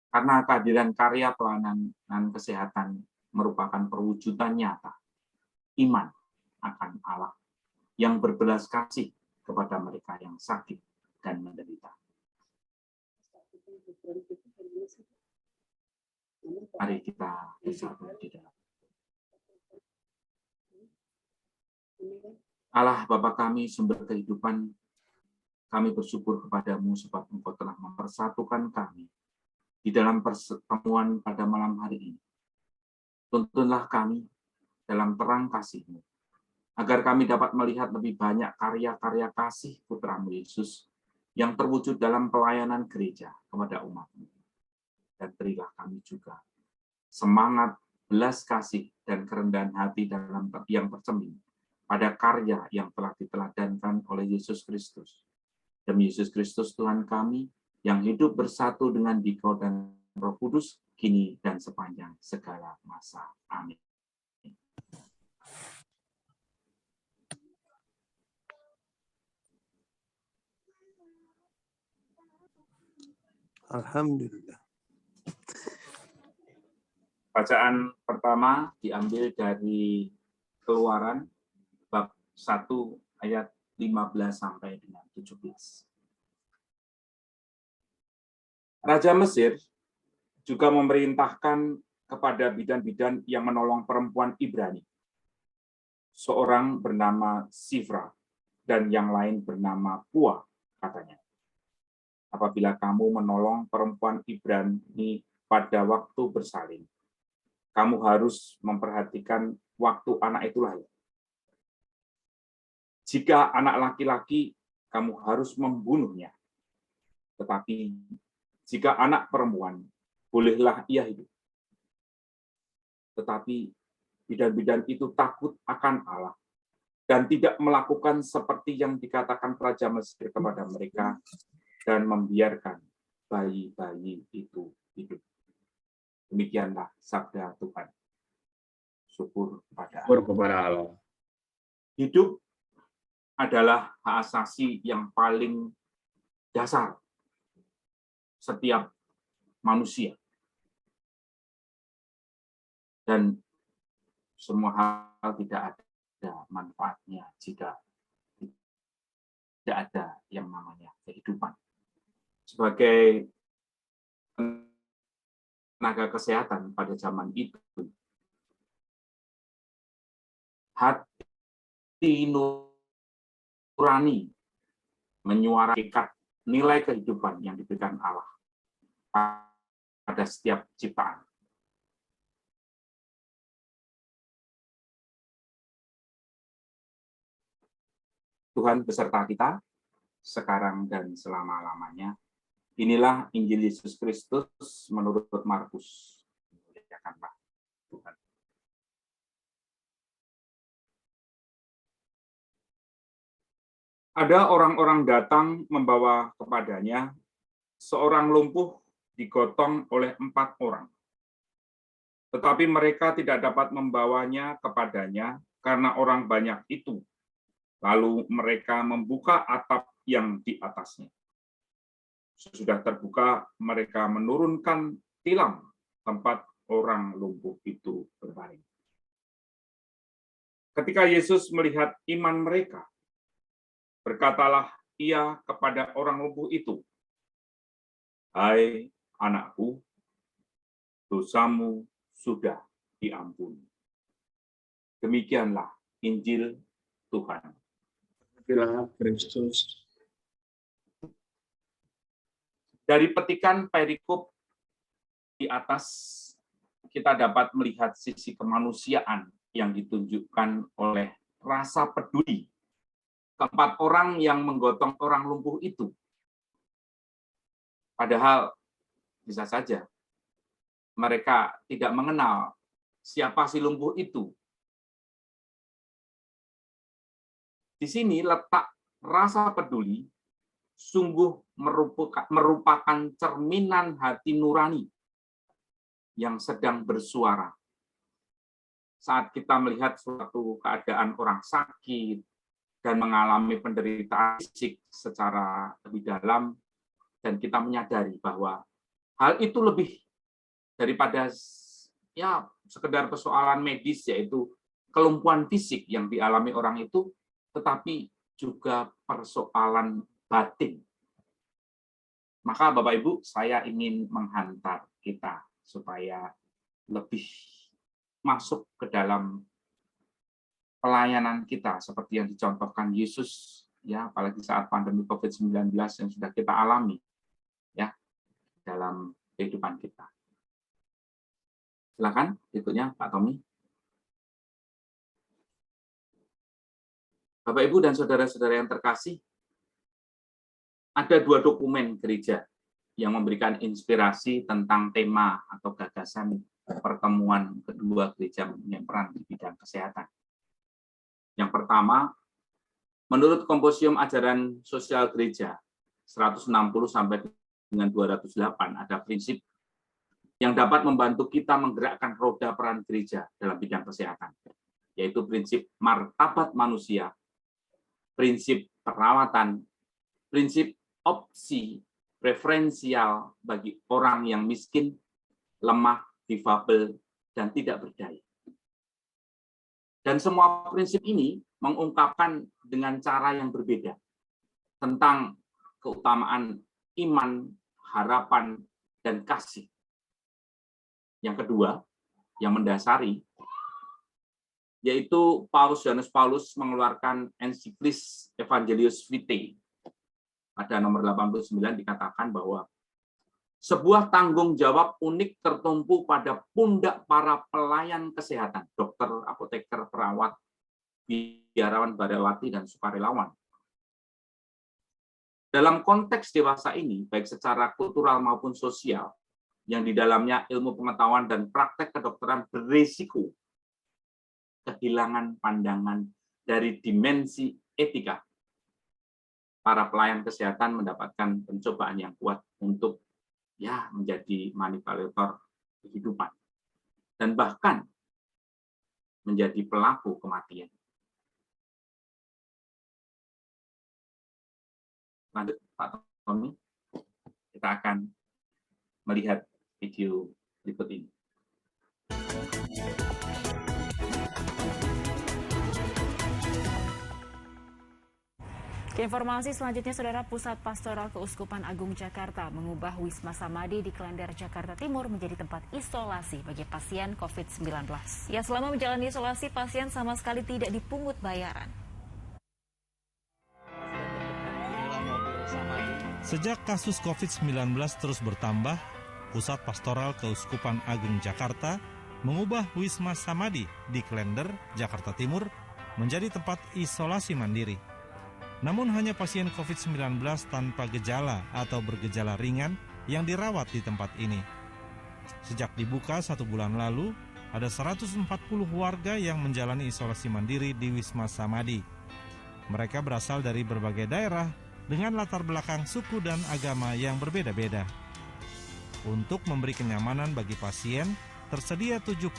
Karena kehadiran karya pelayanan kesehatan merupakan perwujudan nyata iman akan Allah yang berbelas kasih kepada mereka yang sakit dan menderita. Mari kita bersatu di dalam. Allah Bapa kami, sumber kehidupan, kami bersyukur kepadamu sebab Engkau telah mempersatukan kami di dalam pertemuan pada malam hari ini. Tuntunlah kami dalam terang kasih-Mu, agar kami dapat melihat lebih banyak karya-karya kasih Putra-Mu Yesus yang terwujud dalam pelayanan gereja kepada umat-Mu. Dan berilah kami juga semangat, belas kasih, dan kerendahan hati dalam yang tercermin pada karya yang telah diteladankan oleh Yesus Kristus. Demi Yesus Kristus Tuhan kami, yang hidup bersatu dengan Dikau dan Roh Kudus, kini dan sepanjang segala masa. Amin. Alhamdulillah. Bacaan pertama diambil dari Keluaran bab 1 ayat 15 sampai dengan 17. Raja Mesir juga memerintahkan kepada bidan-bidan yang menolong perempuan Ibrani, seorang bernama Sifra dan yang lain bernama Pua, katanya. Apabila kamu menolong perempuan Ibrani pada waktu bersalin, kamu harus memperhatikan waktu anak itu lahir. Jika anak laki-laki, kamu harus membunuhnya. Tetapi jika anak perempuan, bolehlah ia hidup. Tetapi bidan-bidan itu takut akan Allah dan tidak melakukan seperti yang dikatakan Raja Mesir kepada mereka dan membiarkan bayi-bayi itu hidup. Demikianlah sabda Tuhan. Syukur kepada Allah. Hidup adalah hak asasi yang paling dasar setiap manusia. Dan semua hal tidak ada manfaatnya jika tidak ada yang namanya kehidupan. Sebagai tenaga kesehatan pada zaman itu, hati nurani menyuarakan nilai kehidupan yang diberikan Allah pada setiap ciptaan. Tuhan beserta kita sekarang dan selama-lamanya. Inilah Injil Yesus Kristus menurut Markus. Muliakanlah Tuhan. Ada orang-orang datang membawa kepadanya seorang lumpuh digotong oleh 4 orang. Tetapi mereka tidak dapat membawanya kepadanya karena orang banyak itu. Lalu mereka membuka atap yang di atasnya. Sesudah terbuka, mereka menurunkan tilam tempat orang lumpuh itu berbaring. Ketika Yesus melihat iman mereka, berkatalah ia kepada orang lumpuh itu, "Hai anakku, dosamu sudah diampuni." Demikianlah Injil Tuhan. Terpujilah Kristus. Dari petikan perikop di atas, kita dapat melihat sisi kemanusiaan yang ditunjukkan oleh rasa peduli keempat orang yang menggotong orang lumpuh itu. Padahal bisa saja mereka tidak mengenal siapa si lumpuh itu. Di sini letak rasa peduli sungguh merupakan cerminan hati nurani yang sedang bersuara. Saat kita melihat suatu keadaan orang sakit dan mengalami penderitaan fisik secara lebih dalam, dan kita menyadari bahwa hal itu lebih daripada ya sekedar persoalan medis, yaitu kelumpuhan fisik yang dialami orang itu, tetapi juga persoalan batin. Maka Bapak Ibu, saya ingin menghantar kita supaya lebih masuk ke dalam pelayanan kita seperti yang dicontohkan Yesus, ya, apalagi saat pandemi COVID-19 yang sudah kita alami ya dalam kehidupan kita. Silakan berikutnya Pak Tommy. Bapak Ibu dan saudara-saudara yang terkasih, ada 2 dokumen gereja yang memberikan inspirasi tentang tema atau gagasan pertemuan kedua gereja yang peran di bidang kesehatan. Yang pertama, menurut Komposium Ajaran Sosial Gereja 160 sampai dengan 208 ada prinsip yang dapat membantu kita menggerakkan roda peran gereja dalam bidang kesehatan, yaitu prinsip martabat manusia, prinsip perawatan, prinsip opsi preferensial bagi orang yang miskin, lemah, difabel, dan tidak berdaya. Dan semua prinsip ini mengungkapkan dengan cara yang berbeda tentang keutamaan iman, harapan, dan kasih. Yang kedua, yang mendasari, yaitu Yohanes Paulus mengeluarkan ensiklis Evangelius Vitae. Pada nomor 89 dikatakan bahwa sebuah tanggung jawab unik tertumpu pada pundak para pelayan kesehatan, dokter, apoteker, perawat, biarawan, barawati, dan sukarelawan. Dalam konteks dewasa ini, baik secara kultural maupun sosial, yang di dalamnya ilmu pengetahuan dan praktek kedokteran berisiko kehilangan pandangan dari dimensi etika, para pelayan kesehatan mendapatkan pencobaan yang kuat untuk menjadi manipulator kehidupan dan bahkan menjadi pelaku kematian. Lanjut Pak Tommy, kita akan melihat video berikut ini. Informasi selanjutnya, Saudara, Pusat Pastoral Keuskupan Agung Jakarta mengubah Wisma Samadi di Klender, Jakarta Timur menjadi tempat isolasi bagi pasien COVID-19. Ya, selama menjalani isolasi, pasien sama sekali tidak dipungut bayaran. Sejak kasus COVID-19 terus bertambah, Pusat Pastoral Keuskupan Agung Jakarta mengubah Wisma Samadi di Klender, Jakarta Timur menjadi tempat isolasi mandiri. Namun hanya pasien COVID-19 tanpa gejala atau bergejala ringan yang dirawat di tempat ini. Sejak dibuka 1 bulan lalu, ada 140 warga yang menjalani isolasi mandiri di Wisma Samadi. Mereka berasal dari berbagai daerah dengan latar belakang suku dan agama yang berbeda-beda. Untuk memberi kenyamanan bagi pasien, tersedia 75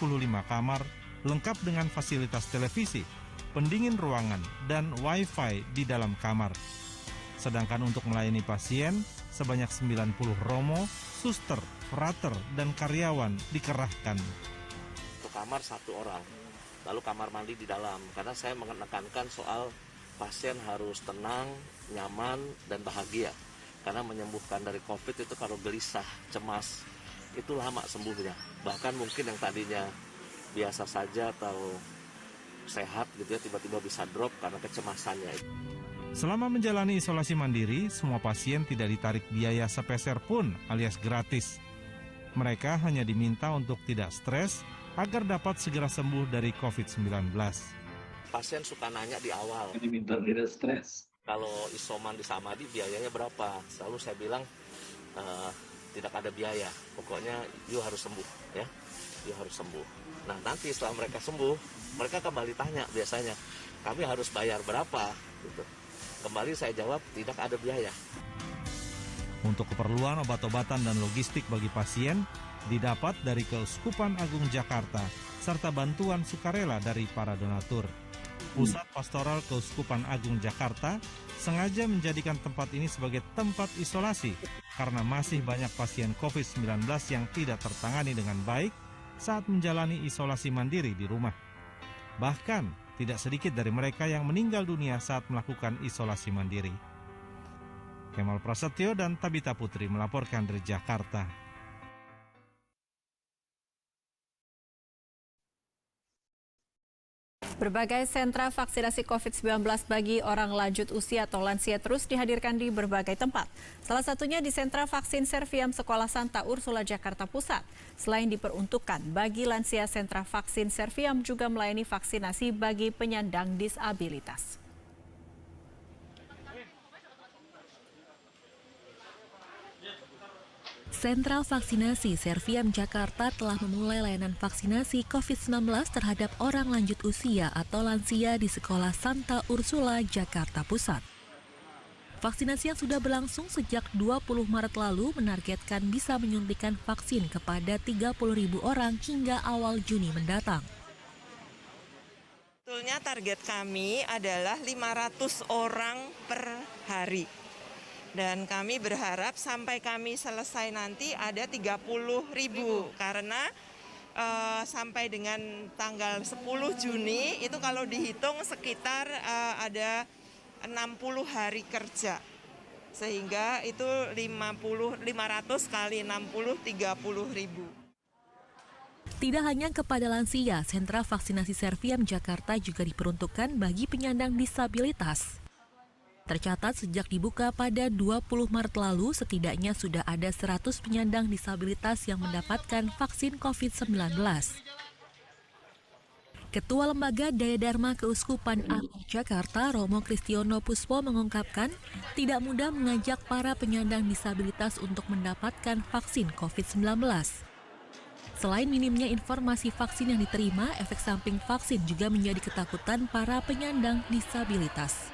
kamar lengkap dengan fasilitas televisi, pendingin ruangan, dan wifi di dalam kamar. Sedangkan untuk melayani pasien, sebanyak 90 romo, suster, frater, dan karyawan dikerahkan. Untuk kamar 1 orang, lalu kamar mandi di dalam, karena saya menekankan soal pasien harus tenang, nyaman, dan bahagia. Karena menyembuhkan dari COVID itu kalau gelisah, cemas, itu lama sembuhnya. Bahkan mungkin yang tadinya biasa saja atau sehat gitu ya, tiba-tiba bisa drop karena kecemasannya. Selama menjalani isolasi mandiri, semua pasien tidak ditarik biaya sepeser pun alias gratis. Mereka hanya diminta untuk tidak stres agar dapat segera sembuh dari COVID-19. Pasien suka nanya di awal, Diminta tidak stres. kalau isoman di Samadhi biayanya berapa? Selalu saya bilang tidak ada biaya, pokoknya you harus sembuh ya, you harus sembuh. Nah nanti setelah mereka sembuh, mereka kembali tanya biasanya, kami harus bayar berapa? Gitu. Kembali saya jawab tidak ada biaya. Untuk keperluan obat-obatan dan logistik bagi pasien didapat dari Keuskupan Agung Jakarta serta bantuan sukarela dari para donatur. Pusat Pastoral Keuskupan Agung Jakarta sengaja menjadikan tempat ini sebagai tempat isolasi karena masih banyak pasien COVID-19 yang tidak tertangani dengan baik saat menjalani isolasi mandiri di rumah. Bahkan, tidak sedikit dari mereka yang meninggal dunia saat melakukan isolasi mandiri. Kemal Prasetyo dan Tabita Putri melaporkan dari Jakarta. Berbagai sentra vaksinasi COVID-19 bagi orang lanjut usia atau lansia terus dihadirkan di berbagai tempat. Salah satunya di sentra vaksin Serviam Sekolah Santa Ursula Jakarta Pusat. Selain diperuntukkan bagi lansia, sentra vaksin Serviam juga melayani vaksinasi bagi penyandang disabilitas. Sentral Vaksinasi Serviam Jakarta telah memulai layanan vaksinasi COVID-19 terhadap orang lanjut usia atau lansia di Sekolah Santa Ursula, Jakarta Pusat. Vaksinasi yang sudah berlangsung sejak 20 Maret lalu menargetkan bisa menyuntikkan vaksin kepada 30.000 orang hingga awal Juni mendatang. Sebetulnya target kami adalah 500 orang per hari. Dan kami berharap sampai kami selesai nanti ada 30.000 karena sampai dengan tanggal 10 Juni itu kalau dihitung sekitar ada 60 hari kerja. Sehingga itu 500 kali 60 30.000. Tidak hanya kepada lansia, sentra vaksinasi Serviam Jakarta juga diperuntukkan bagi penyandang disabilitas. Tercatat sejak dibuka pada 20 Maret lalu, setidaknya sudah ada 100 penyandang disabilitas yang mendapatkan vaksin COVID-19. Ketua Lembaga Daya Dharma Keuskupan Agung Jakarta, Romo Kristiono Puspo mengungkapkan, tidak mudah mengajak para penyandang disabilitas untuk mendapatkan vaksin COVID-19. Selain minimnya informasi vaksin yang diterima, efek samping vaksin juga menjadi ketakutan para penyandang disabilitas.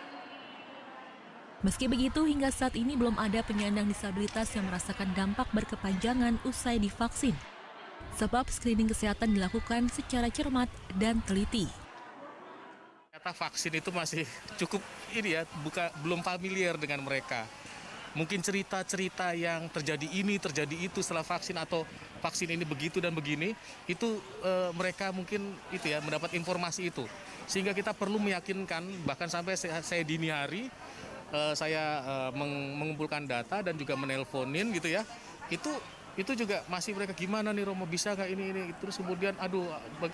Meski begitu, hingga saat ini belum ada penyandang disabilitas yang merasakan dampak berkepanjangan usai divaksin. Sebab screening kesehatan dilakukan secara cermat dan teliti. Ternyata vaksin itu masih cukup belum familiar dengan mereka. Mungkin cerita-cerita yang terjadi ini, terjadi itu setelah vaksin atau vaksin ini begitu dan begini, itu mereka mungkin mendapat informasi itu. Sehingga kita perlu meyakinkan, bahkan sampai saya dini hari, saya mengumpulkan data dan juga menelponin gitu ya, itu juga masih mereka gimana nih Romo, bisa nggak ini terus kemudian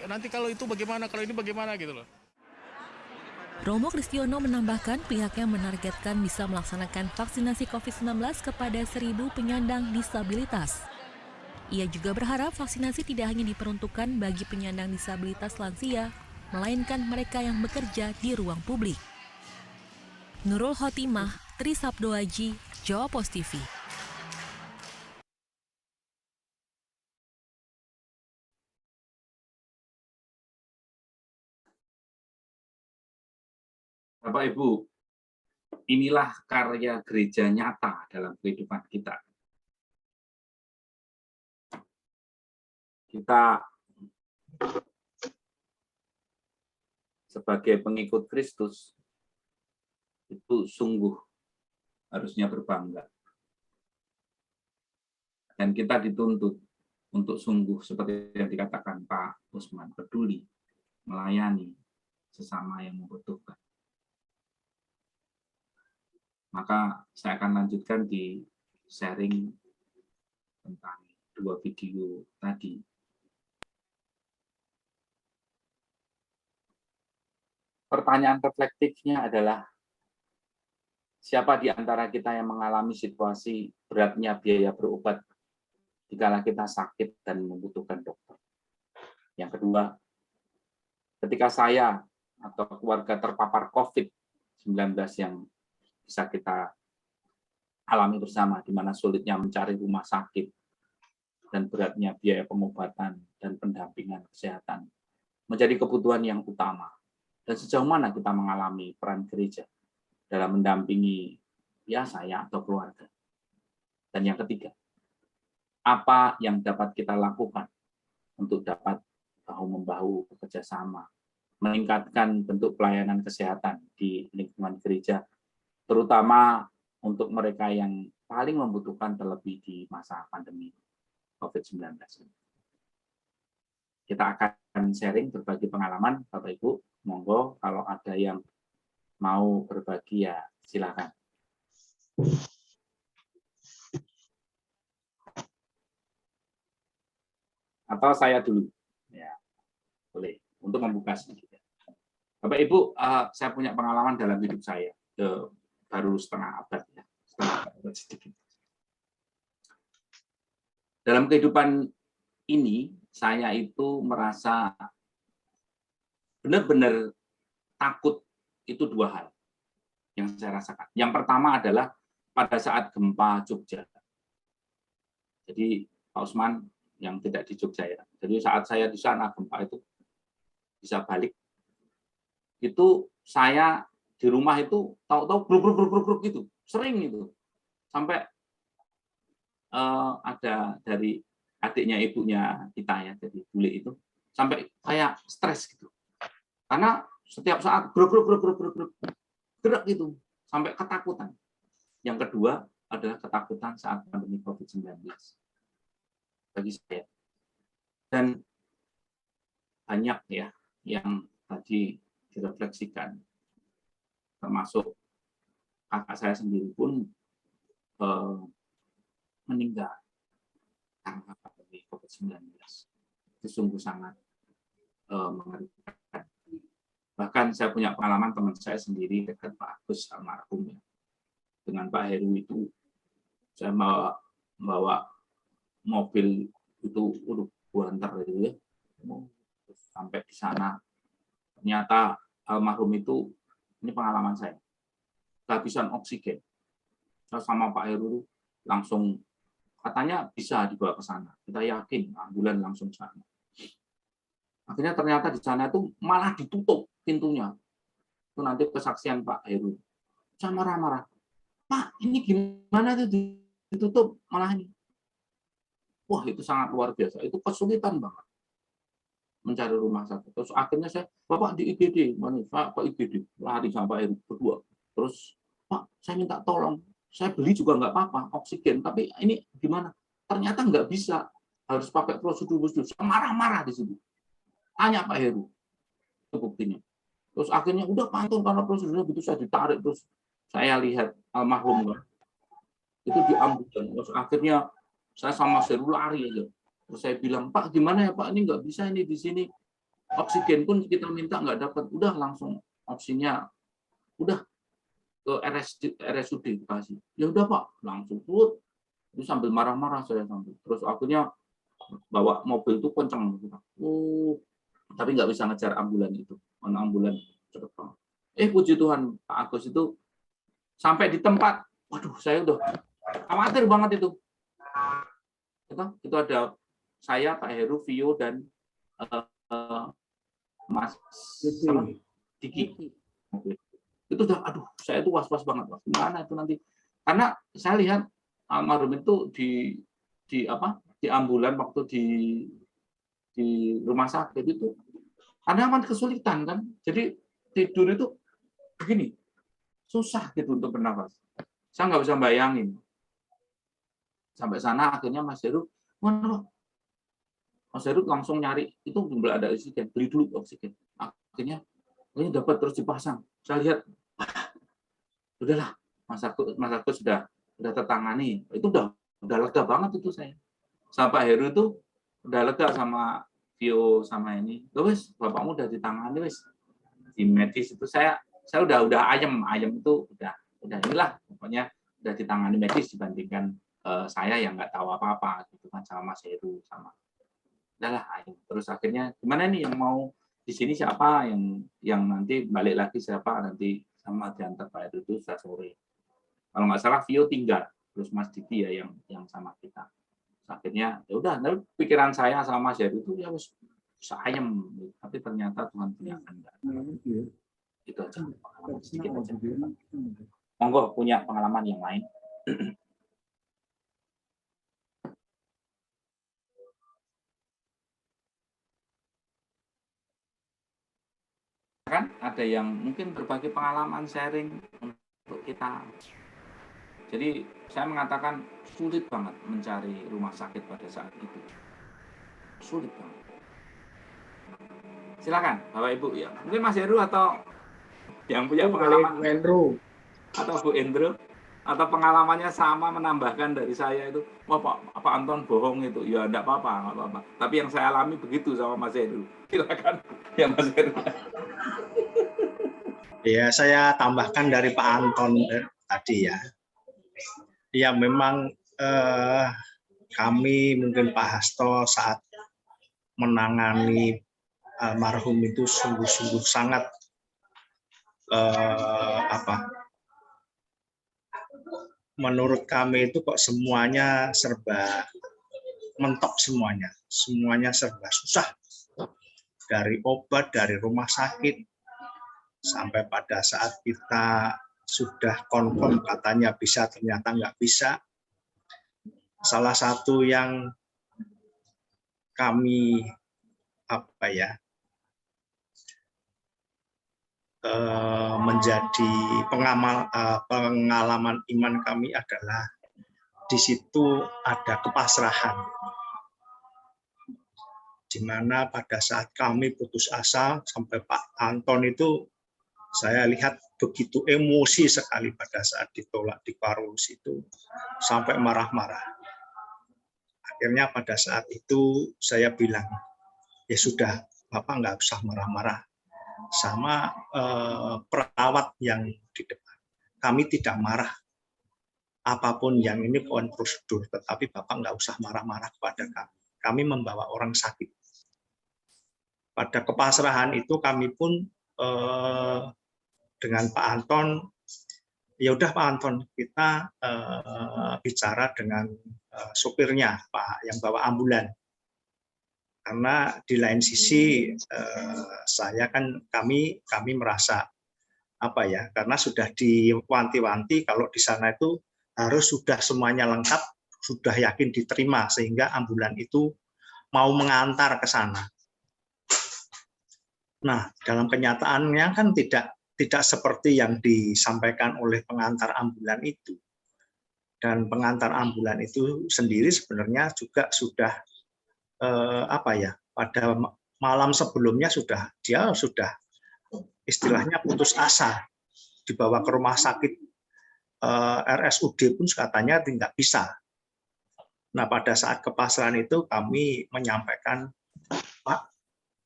nanti kalau itu bagaimana, kalau ini bagaimana gitu loh. Romo Kristiono menambahkan pihaknya menargetkan bisa melaksanakan vaksinasi COVID-19 kepada 1.000 penyandang disabilitas. Ia juga berharap vaksinasi tidak hanya diperuntukkan bagi penyandang disabilitas lansia, melainkan mereka yang bekerja di ruang publik. Nurul Khotimah, Trisabdo Aji, Jawa Pos TV. Bapak Ibu, inilah karya gereja nyata dalam kehidupan kita. Kita sebagai pengikut Kristus itu sungguh harusnya berbangga. Dan kita dituntut untuk sungguh seperti yang dikatakan Pak Usman, peduli, melayani sesama yang membutuhkan. Maka saya akan lanjutkan di sharing tentang 2 video tadi. Pertanyaan reflektifnya adalah, siapa di antara kita yang mengalami situasi beratnya biaya berobat dikala kita sakit dan membutuhkan dokter? Yang kedua, ketika saya atau keluarga terpapar COVID-19 yang bisa kita alami bersama, di mana sulitnya mencari rumah sakit dan beratnya biaya pengobatan dan pendampingan kesehatan menjadi kebutuhan yang utama. Dan sejauh mana kita mengalami peran gereja dalam mendampingi ya saya atau keluarga. Dan yang ketiga, apa yang dapat kita lakukan untuk dapat bahu-membahu bekerja sama, meningkatkan bentuk pelayanan kesehatan di lingkungan gereja, terutama untuk mereka yang paling membutuhkan terlebih di masa pandemi COVID-19. Kita akan sharing, berbagi pengalaman, Bapak Ibu. Monggo kalau ada yang mau berbagi ya silakan. Atau saya dulu, ya boleh untuk membuka sedikit. Bapak Ibu, saya punya pengalaman dalam hidup saya baru setengah abad ya, setengah abad sedikit. Dalam kehidupan ini saya itu merasa benar-benar takut. Itu 2 hal yang saya rasakan. Yang pertama adalah pada saat gempa Jogja. Jadi Pak Usman yang tidak di Jogja ya. Jadi saat saya di sana gempa itu bisa balik. Itu saya di rumah itu tahu-tahu bruk gitu. Sering itu. Sampai ada dari adiknya ibunya kita ya, jadi bule itu, sampai kayak stres gitu. Karena setiap saat gerak gitu, sampai ketakutan. Yang kedua adalah ketakutan saat pandemi COVID-19 bagi saya. Dan banyak ya yang tadi direfleksikan, termasuk kakak saya sendiri pun meninggal karena pandemi COVID-19. Itu sungguh sangat mengerikan. Bahkan saya punya pengalaman teman saya sendiri dekat Pak Agus almarhum ya. Dengan Pak Heru itu saya bawa mobil itu buantar gitu ya. Sampai di sana ternyata almarhum itu, ini pengalaman saya, kehabisan oksigen. Saya sama Pak Heru langsung katanya bisa dibawa ke sana. Kita yakin ambulan langsung sana. Akhirnya ternyata di sana itu malah ditutup pintunya. Itu nanti kesaksian Pak Heru. Saya marah-marah. Pak, ini gimana itu ditutup malah ini? Wah, itu sangat luar biasa. Itu kesulitan banget mencari rumah sakit. Terus akhirnya saya, Bapak di IGD, mana Pak IGD, lari sama Pak Heru berdua. Terus, Pak, saya minta tolong. Saya beli juga nggak apa-apa, oksigen. Tapi ini gimana? Ternyata nggak bisa. Harus pakai prosedur. Saya marah-marah di situ. Tanya Pak Heru, itu buktinya. Terus akhirnya udah pantun karena prosedurnya gitu, saya ditarik, terus saya lihat almarhum itu di ambulan. Terus akhirnya saya sama Heru lari aja. Terus saya bilang, Pak gimana ya Pak, ini nggak bisa ini di sini. Oksigen pun kita minta nggak dapat. Udah langsung opsinya, udah ke RSUD dikasih. Ya udah Pak, langsung put. Itu sambil marah-marah saya sambil. Terus akhirnya bawa mobil itu kencang. Tapi nggak bisa ngejar ambulan itu. Mana ambulan cepet banget. Puji Tuhan, Pak Agus itu sampai di tempat, waduh saya udah khawatir banget itu. Itu ada saya, Pak Heru, Vio, dan Mas Diki. Itu Itu udah, aduh, saya itu was-was banget, gimana itu nanti? Karena saya lihat almarhum itu di ambulan waktu di rumah sakit itu, karena kan kesulitan kan, jadi tidur itu begini, susah gitu untuk bernafas. Saya nggak bisa bayangin. Sampai sana akhirnya Mas Heru, Mas Heru langsung nyari, itu belum ada oksigen, beli dulu oksigen. Akhirnya ini dapat terus dipasang. Saya lihat, udahlah, Mas Agus sudah tertangani. Itu udah lega banget itu saya. Sama Pak Heru itu udah lega sama Vio sama ini. Wes, bapakmu udah ditangani wes. Di medis itu saya udah ayem itu udah inilah pokoknya udah ditangani medis dibandingkan saya yang nggak tahu apa-apa gitu kan sama Mas Heru sama. Udahlah ayem. Terus akhirnya gimana nih yang mau di sini siapa yang nanti balik lagi siapa nanti sama diantar Pak Heru itu sudah sore. Kalau nggak salah Vio tinggal, terus Mas Diki ya yang sama kita. Akhirnya ya udah, pikiran saya sama Mas Heru itu ya wis ayem, tapi ternyata Tuhan punya kehendak. Itu aja pengalaman sedikit aja. Monggo punya pengalaman yang lain. Kan ada yang mungkin berbagi pengalaman sharing untuk kita. Jadi saya mengatakan sulit banget mencari rumah sakit pada saat itu. Sulit banget. Silakan Bapak Ibu ya. Mungkin Mas Heru atau yang punya pengalaman atau Bu Endro atau pengalamannya sama menambahkan dari saya itu, wah Pak Anton bohong itu, ya enggak apa-apa. Tapi yang saya alami begitu sama Mas Heru. Silakan ya Mas Heru. Ya, saya tambahkan dari Pak Anton tadi ya. Ya memang kami mungkin Pak Hasto saat menangani almarhum itu sungguh-sungguh sangat menurut kami itu kok semuanya serba mentok semuanya serba susah, dari obat, dari rumah sakit, sampai pada saat kita sudah confirm katanya bisa, ternyata nggak bisa. Salah satu yang kami menjadi pengalaman iman kami adalah di situ ada kepasrahan, di mana pada saat kami putus asa sampai Pak Anton itu saya lihat begitu emosi sekali pada saat ditolak di Parulus itu sampai marah-marah. Akhirnya pada saat itu saya bilang, ya sudah Bapak nggak usah marah-marah sama perawat yang di depan. Kami tidak marah. Apapun yang ini bukan prosedur, tetapi Bapak nggak usah marah-marah kepada kami. Kami membawa orang sakit. Pada kepasrahan itu kami pun dengan Pak Anton, ya udah Pak Anton, kita bicara dengan sopirnya Pak yang bawa ambulan. Karena di lain sisi saya kan kami merasa karena sudah diwanti-wanti kalau di sana itu harus sudah semuanya lengkap, sudah yakin diterima sehingga ambulan itu mau mengantar ke sana. Nah, dalam kenyataannya kan tidak seperti yang disampaikan oleh pengantar ambulan itu. Dan pengantar ambulan itu sendiri sebenarnya juga sudah pada malam sebelumnya dia sudah istilahnya putus asa, dibawa ke rumah sakit RSUD pun katanya tidak bisa. Nah, pada saat kepasrahan itu kami menyampaikan, Pak,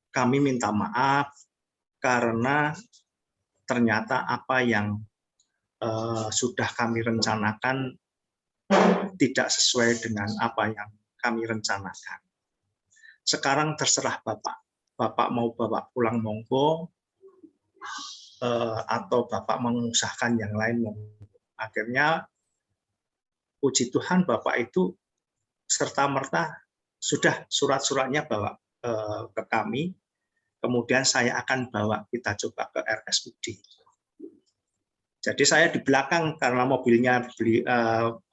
kami minta maaf karena ternyata apa yang sudah kami rencanakan tidak sesuai dengan apa yang kami rencanakan. Sekarang terserah Bapak. Bapak mau bawa pulang monggo, atau Bapak mengusahakan yang lain monggo. Akhirnya, puji Tuhan Bapak itu serta-merta sudah surat-suratnya bawa ke kami, kemudian saya akan bawa kita coba ke RSUD. Jadi saya di belakang karena mobilnya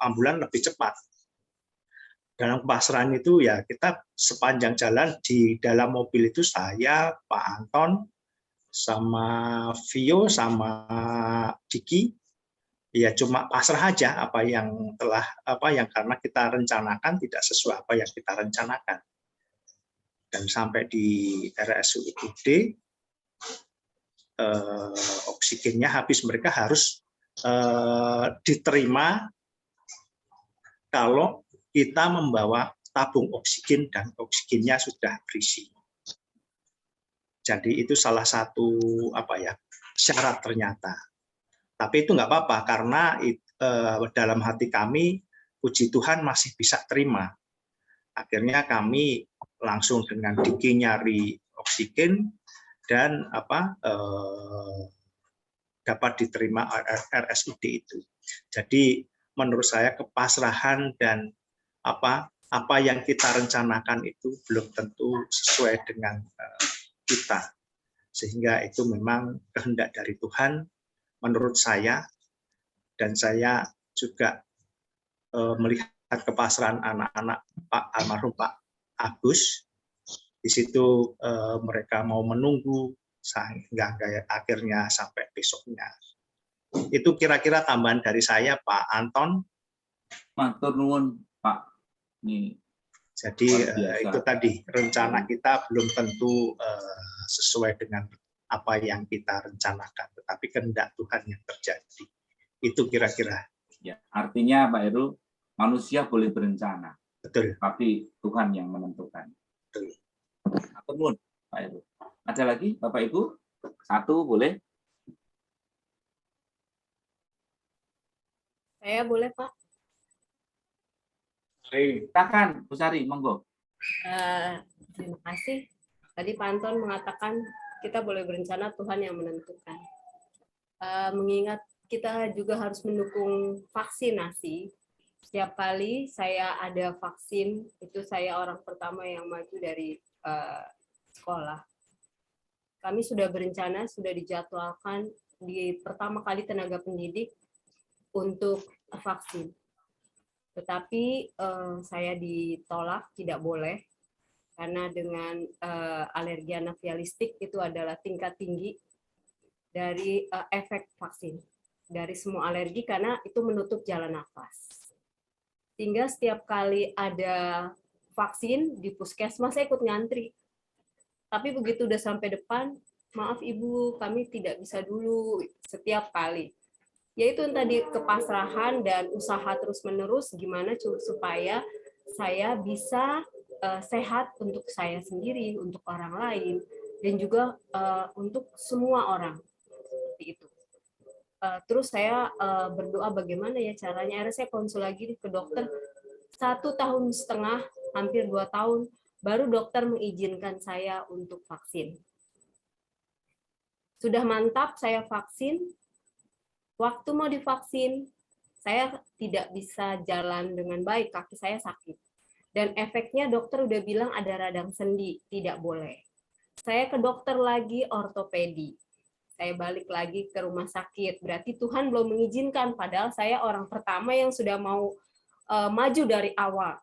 ambulan lebih cepat. Dalam pasrahan itu ya kita sepanjang jalan di dalam mobil itu saya, Pak Anton, sama Vio, sama Diki, ya cuma pasrah aja apa yang karena kita rencanakan tidak sesuai apa yang kita rencanakan. Dan sampai di RSUD oksigennya habis, mereka harus diterima kalau kita membawa tabung oksigen dan oksigennya sudah berisi. Jadi itu salah satu syarat ternyata. Tapi itu nggak apa-apa karena dalam hati kami puji Tuhan masih bisa terima. Akhirnya kami langsung dengan Diki nyari oksigen dan dapat diterima RSUD itu. Jadi menurut saya kepasrahan dan apa yang kita rencanakan itu belum tentu sesuai dengan kita. Sehingga itu memang kehendak dari Tuhan menurut saya, dan saya juga melihat kepasrahan anak-anak Pak almarhum Pak Agus. Di situ mereka mau menunggu sehingga akhirnya sampai besoknya. Itu kira-kira tambahan dari saya, Pak Anton. Matur nuwun, Pak. Jadi itu tadi rencana kita belum tentu sesuai dengan apa yang kita rencanakan, tetapi kehendak Tuhan yang terjadi. Itu kira-kira. Ya, artinya Pak Heru, manusia boleh berencana, betul, tapi Tuhan yang menentukan. Betul. Matur nuwun, Pak Heru. Ada lagi, Bapak Ibu? Satu boleh? Saya boleh, Pak. Silakan, Bu Sari, monggo. Terima kasih. Tadi Pak Anton mengatakan kita boleh berencana, Tuhan yang menentukan. Mengingat kita juga harus mendukung vaksinasi. Setiap kali saya ada vaksin, itu saya orang pertama yang maju dari sekolah. Kami sudah berencana, sudah dijadwalkan di pertama kali tenaga pendidik untuk vaksin. Tetapi saya ditolak, tidak boleh, karena dengan alergi anafiliaktik itu adalah tingkat tinggi dari efek vaksin. Dari semua alergi, karena itu menutup jalan nafas. Sehingga setiap kali ada vaksin di puskesmas, saya ikut ngantri. Tapi begitu udah sampai depan, maaf Ibu, kami tidak bisa dulu, setiap kali. Yaitu tadi kepasrahan dan usaha terus-menerus gimana supaya saya bisa sehat untuk saya sendiri, untuk orang lain, dan juga untuk semua orang. Seperti itu. Terus saya berdoa bagaimana ya caranya. Akhirnya saya konsul lagi ke dokter 1,5 tahun, hampir 2 tahun, baru dokter mengizinkan saya untuk vaksin. Sudah mantap saya vaksin. Waktu mau divaksin, saya tidak bisa jalan dengan baik, kaki saya sakit. Dan efeknya dokter udah bilang ada radang sendi, tidak boleh. Saya ke dokter lagi ortopedi. Saya balik lagi ke rumah sakit. Berarti Tuhan belum mengizinkan, padahal saya orang pertama yang sudah mau maju dari awal.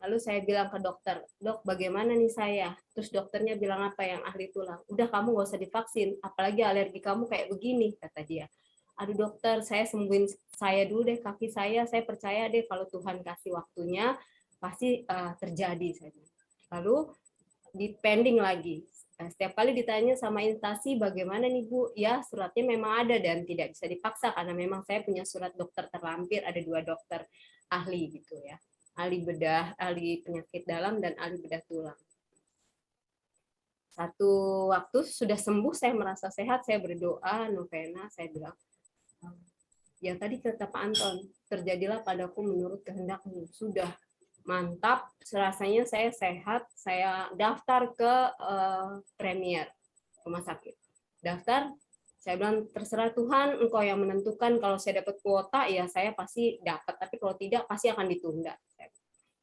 Lalu saya bilang ke dokter, dok bagaimana nih saya? Terus dokternya bilang apa, yang ahli tulang? Udah kamu nggak usah divaksin, apalagi alergi kamu kayak begini, kata dia. Aduh dokter, saya sembuhin saya dulu deh kaki saya percaya deh kalau Tuhan kasih waktunya, pasti terjadi. Lalu dipending lagi. Setiap kali ditanya sama instansi, bagaimana nih Bu? Ya suratnya memang ada dan tidak bisa dipaksa, karena memang saya punya surat dokter terlampir, ada 2 dokter ahli gitu ya. Ahli bedah, ahli penyakit dalam, dan ahli bedah tulang. Satu waktu sudah sembuh, saya merasa sehat, saya berdoa, novena, saya bilang, yang tadi kata Pak Anton, terjadilah padaku menurut kehendak-Mu. Sudah mantap, rasanya saya sehat, saya daftar ke Premier rumah sakit. Daftar, saya bilang terserah Tuhan, Engkau yang menentukan. Kalau saya dapat kuota, ya saya pasti dapat. Tapi kalau tidak, pasti akan ditunda.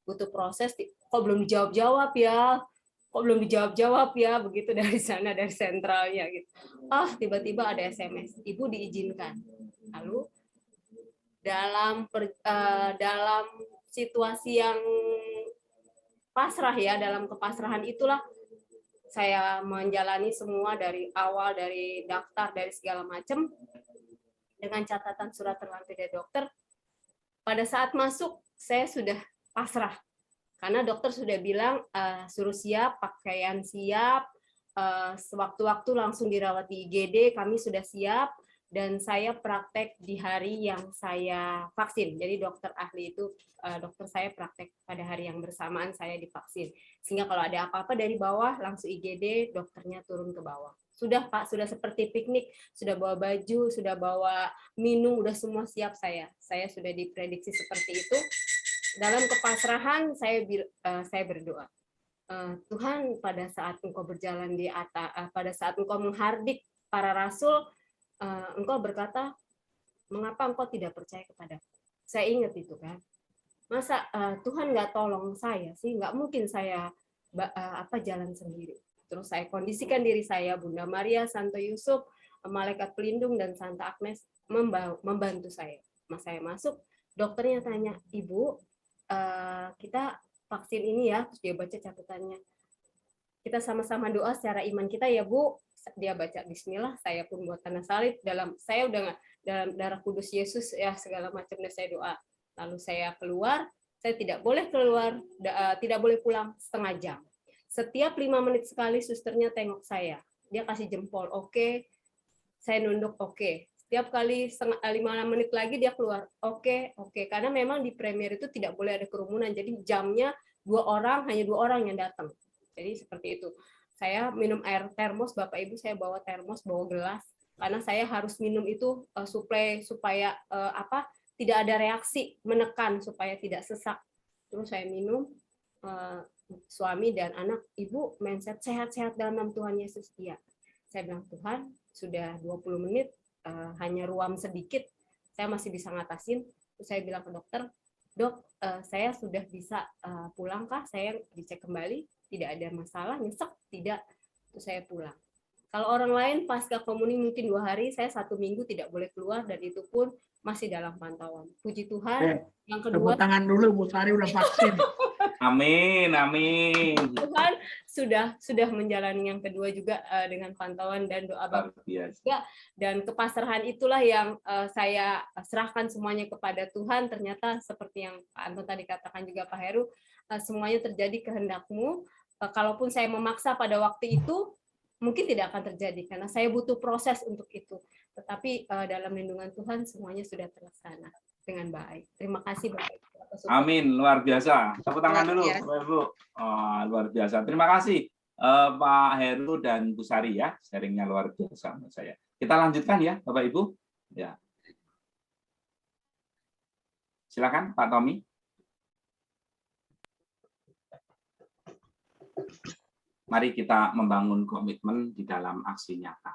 Butuh proses. Kok belum dijawab-jawab ya? kok belum dijawab-jawab ya, begitu dari sana, dari sentralnya gitu. Tiba-tiba ada SMS, Ibu diizinkan. Lalu dalam situasi yang pasrah ya, dalam kepasrahan itulah saya menjalani semua dari awal, dari daftar, dari segala macam, dengan catatan surat terlampir dari dokter. Pada saat masuk, saya sudah pasrah. Karena dokter sudah bilang, suruh siap, pakaian siap, sewaktu-waktu langsung dirawat di IGD, kami sudah siap, dan saya praktek di hari yang saya vaksin. Jadi dokter ahli itu, dokter saya praktek pada hari yang bersamaan saya divaksin. Sehingga kalau ada apa-apa dari bawah, langsung IGD, dokternya turun ke bawah. Sudah Pak, sudah seperti piknik, sudah bawa baju, sudah bawa minum, udah semua siap saya. Saya sudah diprediksi seperti itu. Dalam kepasrahan saya berdoa, Tuhan, pada saat Engkau berjalan di atas, pada saat Engkau menghardik para rasul, Engkau berkata, mengapa Engkau tidak percaya kepadaku? Saya ingat itu kan. Masa Tuhan nggak tolong saya sih? Nggak mungkin saya jalan sendiri. Terus saya kondisikan diri saya, Bunda Maria, Santo Yusuf, Malaikat Pelindung, dan Santa Agnes membantu saya. Mas saya masuk, dokternya tanya, Ibu, kita vaksin ini ya, terus dia baca catatannya. Kita sama-sama doa secara iman kita ya Bu. Dia baca Bismillah, saya pun buat tanda salib. Saya udah dalam darah kudus Yesus ya, segala macam, dan saya doa. Lalu saya keluar, saya tidak boleh keluar, tidak boleh pulang setengah jam. Setiap 5 menit sekali susternya tengok saya. Dia kasih jempol, oke. Saya nunduk, oke. Setiap kali 5 menit lagi dia keluar, oke. Karena memang di premier itu tidak boleh ada kerumunan, jadi jamnya hanya 2 orang yang datang. Jadi seperti itu. Saya minum air termos, Bapak Ibu, saya bawa termos, bawa gelas, karena saya harus minum itu supaya tidak ada reaksi menekan, supaya tidak sesak. Terus saya minum, suami dan anak, Ibu mindset sehat-sehat dalam nama Tuhan Yesus. Iya. Saya bilang, Tuhan, sudah 20 menit, hanya ruam sedikit, saya masih bisa ngatasin. Terus saya bilang ke dokter, Dok, saya sudah bisa pulang kah? Saya dicek kembali, tidak ada masalah, nyesek, tidak. Terus saya pulang. Kalau orang lain pasca komuni mungkin 2 hari, saya 1 minggu tidak boleh keluar, dan itu pun masih dalam pantauan. Puji Tuhan. Yang kedua, tepuk tangan dulu, Bu Sari udah vaksin. Amin, amin. Tuhan sudah menjalani yang kedua juga dengan pantauan dan doa Bapak juga, dan kepasrahan itulah yang saya serahkan semuanya kepada Tuhan. Ternyata seperti yang Pak Anton tadi katakan juga Pak Heru, semuanya terjadi kehendak-Mu. Kalaupun saya memaksa pada waktu itu, mungkin tidak akan terjadi karena saya butuh proses untuk itu. Tetapi dalam lindungan Tuhan semuanya sudah terlaksana dengan baik. Terima kasih Bapak. Amin, luar biasa. Tepuk tangan dulu, Bapak Ibu. Luar biasa. Terima kasih Pak Heru dan Bu Sari ya, sharingnya luar biasa menurut saya. Kita lanjutkan ya, Bapak Ibu. Ya. Silakan Pak Tommy. Mari kita membangun komitmen di dalam aksi nyata.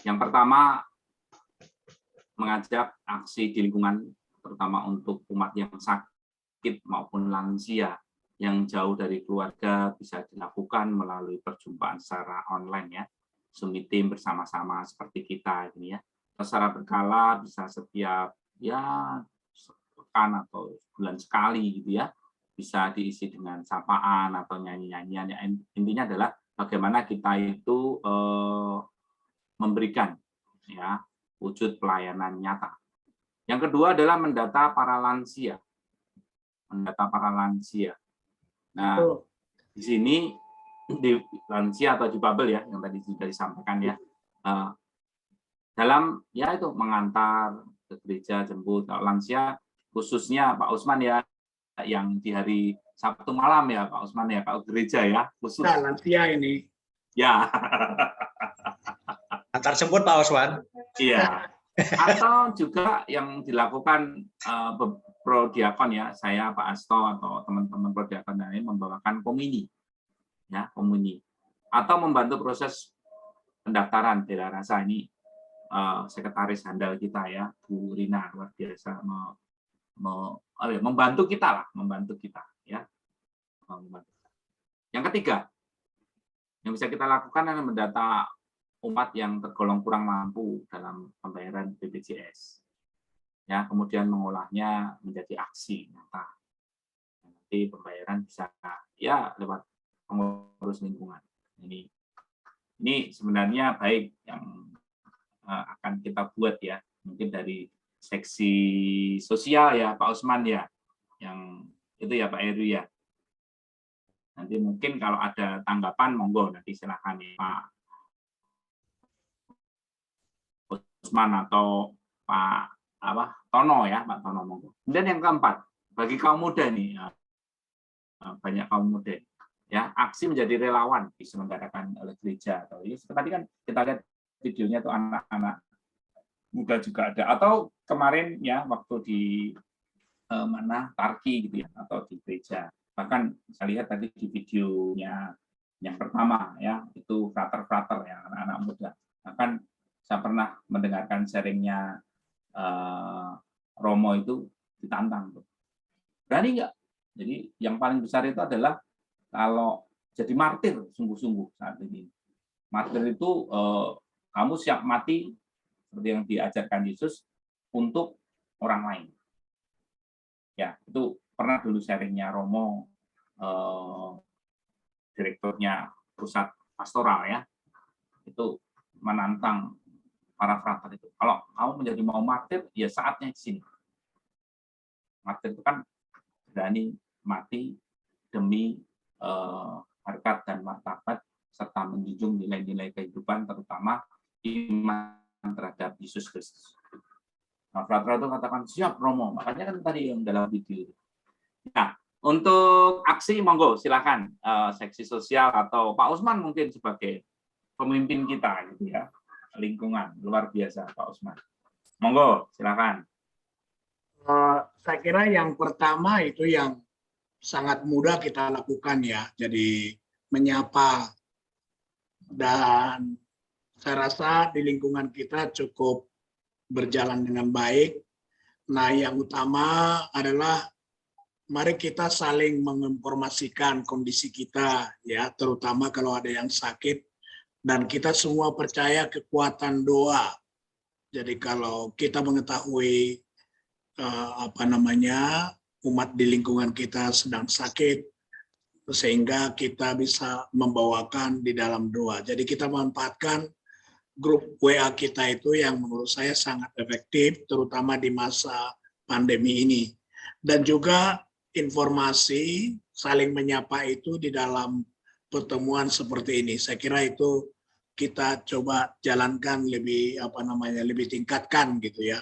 Yang pertama, mengajak aksi di lingkungan, terutama untuk umat yang sakit maupun lansia yang jauh dari keluarga, bisa dilakukan melalui perjumpaan secara online ya, Zoom meeting bersama-sama seperti kita ini ya. Secara berkala bisa setiap ya sepekan atau bulan sekali gitu ya, bisa diisi dengan sapaan atau nyanyi-nyanyian. Ya, intinya adalah bagaimana kita itu memberikan ya wujud pelayanan nyata. Yang kedua adalah mendata para lansia. Mendata para lansia. Nah, di sini di lansia atau difabel ya, yang tadi sudah disampaikan ya, dalam ya itu mengantar ke gereja, jemput. Kalau lansia khususnya Pak Usman ya, yang di hari Sabtu malam ya Pak Usman ya, kalau gereja ya khusus. Nah, lansia ini. Ya. Antar jemput Pak Usman. Iya. Atau juga yang dilakukan prodiakon ya, saya Pak Asto atau teman-teman prodiakon lain membawakan komuni. Ya, komuni. Atau membantu proses pendaftaran. Tidak rasa ini sekretaris handal kita ya, Bu Rina luar biasa membantu kita lah, membantu kita ya. Yang ketiga, yang bisa kita lakukan adalah mendata umat yang tergolong kurang mampu dalam pembayaran BPJS. Ya, kemudian mengolahnya menjadi aksi nyata. Nanti pembayaran bisa ya lewat pengurus lingkungan. Ini sebenarnya baik yang akan kita buat ya, mungkin dari seksi sosial ya Pak Usman ya, yang itu ya Pak Heru ya. Nanti mungkin kalau ada tanggapan monggo nanti silakan ya Pak Usman atau Pak Tono ya, Pak Tono monggo. Kemudian yang keempat, bagi kaum muda nih, banyak kaum muda ya, aksi menjadi relawan diselenggarakan oleh gereja atau ini tadi kan kita lihat videonya tuh anak-anak muda juga ada, atau kemarin ya waktu di Tarki gitu ya, atau di gereja. Bahkan saya lihat tadi di videonya yang pertama ya, itu frater-frater ya, anak-anak muda. Bahkan saya pernah mendengarkan sharingnya Romo itu ditantang. Berani nggak? Jadi yang paling besar itu adalah kalau jadi martir sungguh-sungguh saat ini. Martir itu kamu siap mati seperti yang diajarkan Yesus untuk orang lain. Ya, itu pernah dulu sharingnya Romo, direkturnya pusat pastoral ya, itu menantang para frater itu. Kalau kamu menjadi mau martir, ya saatnya di sini. Martir itu kan berani mati demi harkat dan martabat serta menjunjung nilai-nilai kehidupan, terutama iman terhadap Yesus Kristus. Nah, frater itu katakan siap Romo, makanya kan tadi yang dalam video. Nah, untuk aksi monggo silakan seksi sosial atau Pak Usman mungkin sebagai pemimpin kita gitu ya. Lingkungan luar biasa Pak Usman. Monggo, silakan. Saya kira yang pertama itu yang sangat mudah kita lakukan ya. Jadi menyapa, dan saya rasa di lingkungan kita cukup berjalan dengan baik. Nah, yang utama adalah mari kita saling menginformasikan kondisi kita ya, terutama kalau ada yang sakit. Dan kita semua percaya kekuatan doa. Jadi kalau kita mengetahui umat di lingkungan kita sedang sakit, sehingga kita bisa membawakan di dalam doa. Jadi kita memanfaatkan grup WA kita itu yang menurut saya sangat efektif, terutama di masa pandemi ini. Dan juga informasi saling menyapa itu di dalam pertemuan seperti ini. Saya kira itu kita coba jalankan lebih lebih tingkatkan gitu ya.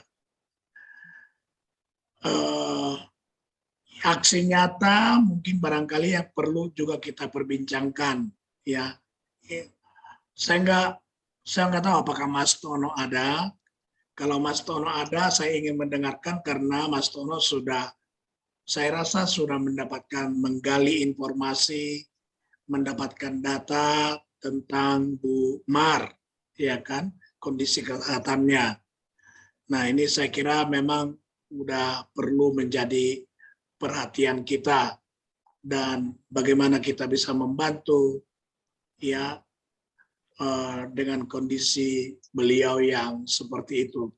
Aksi nyata mungkin barangkali yang perlu juga kita perbincangkan ya. Saya nggak tahu apakah Mas Tono ada. Kalau Mas Tono ada, saya ingin mendengarkan karena Mas Tono saya rasa sudah menggali informasi, mendapatkan data tentang Bu Mar, ya kan, kondisi kesehatannya. Nah, ini saya kira memang sudah perlu menjadi perhatian kita, dan bagaimana kita bisa membantu ya dengan kondisi beliau yang seperti itu.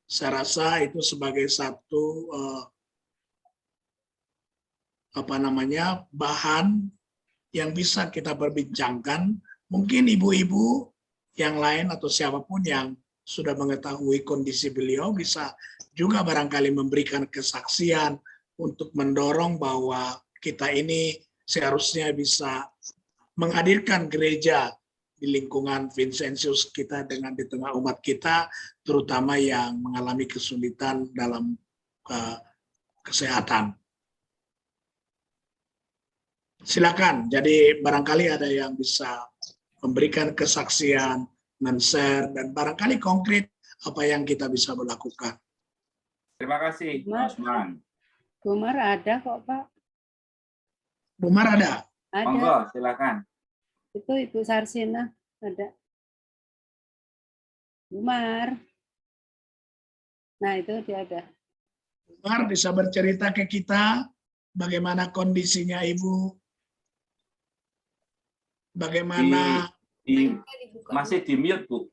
Saya rasa itu sebagai satu bahan yang bisa kita perbincangkan. Mungkin ibu-ibu yang lain atau siapapun yang sudah mengetahui kondisi beliau bisa juga barangkali memberikan kesaksian untuk mendorong bahwa kita ini seharusnya bisa menghadirkan gereja di lingkungan Vincentius kita dengan di tengah umat kita, terutama yang mengalami kesulitan dalam kesehatan. Silakan, jadi barangkali ada yang bisa memberikan kesaksian, men-share, dan barangkali konkret apa yang kita bisa melakukan. Terima kasih, Mas Usman. Bu Mar ada kok, Pak. Bu Mar ada? Ada. Monggo, silakan. Itu Ibu Sarsina ada. Bu Mar. Nah, itu dia ada. Bu Mar bisa bercerita ke kita bagaimana kondisinya Ibu? Bagaimana? Masih di mute, Bu.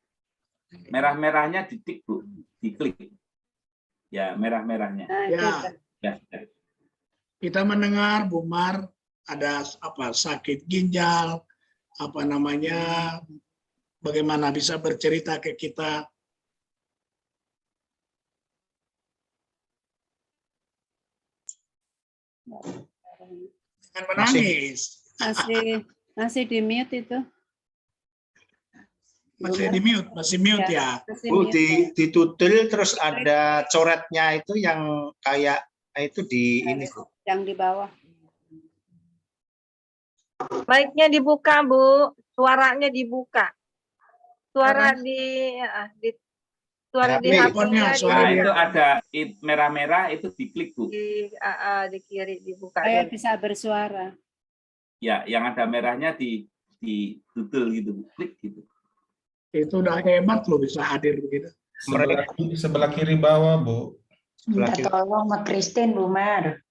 Merah-merahnya ditik, Bu. Diklik. Ya, merah-merahnya. Ya. Kita mendengar Bu Mar ada sakit ginjal, bagaimana bisa bercerita ke kita? Jangan menangis. Masih di mute itu. Masih mute ya. Bu, ditutul terus ada coretnya itu yang kayak itu di ini, Bu. Yang di bawah. Mic-nya dibuka, Bu. Suaranya dibuka. Suara di HP-nya. Itu ada merah-merah, itu diklik, Bu. Di kiri dibuka. Saya bisa bersuara. Ya, yang ada merahnya ditutul gitu, Bu. Klik gitu. Itu udah hebat loh bisa hadir begitu. Sebelah kiri bawah, Bu. Minta tolong sama Christine, Bu Mar.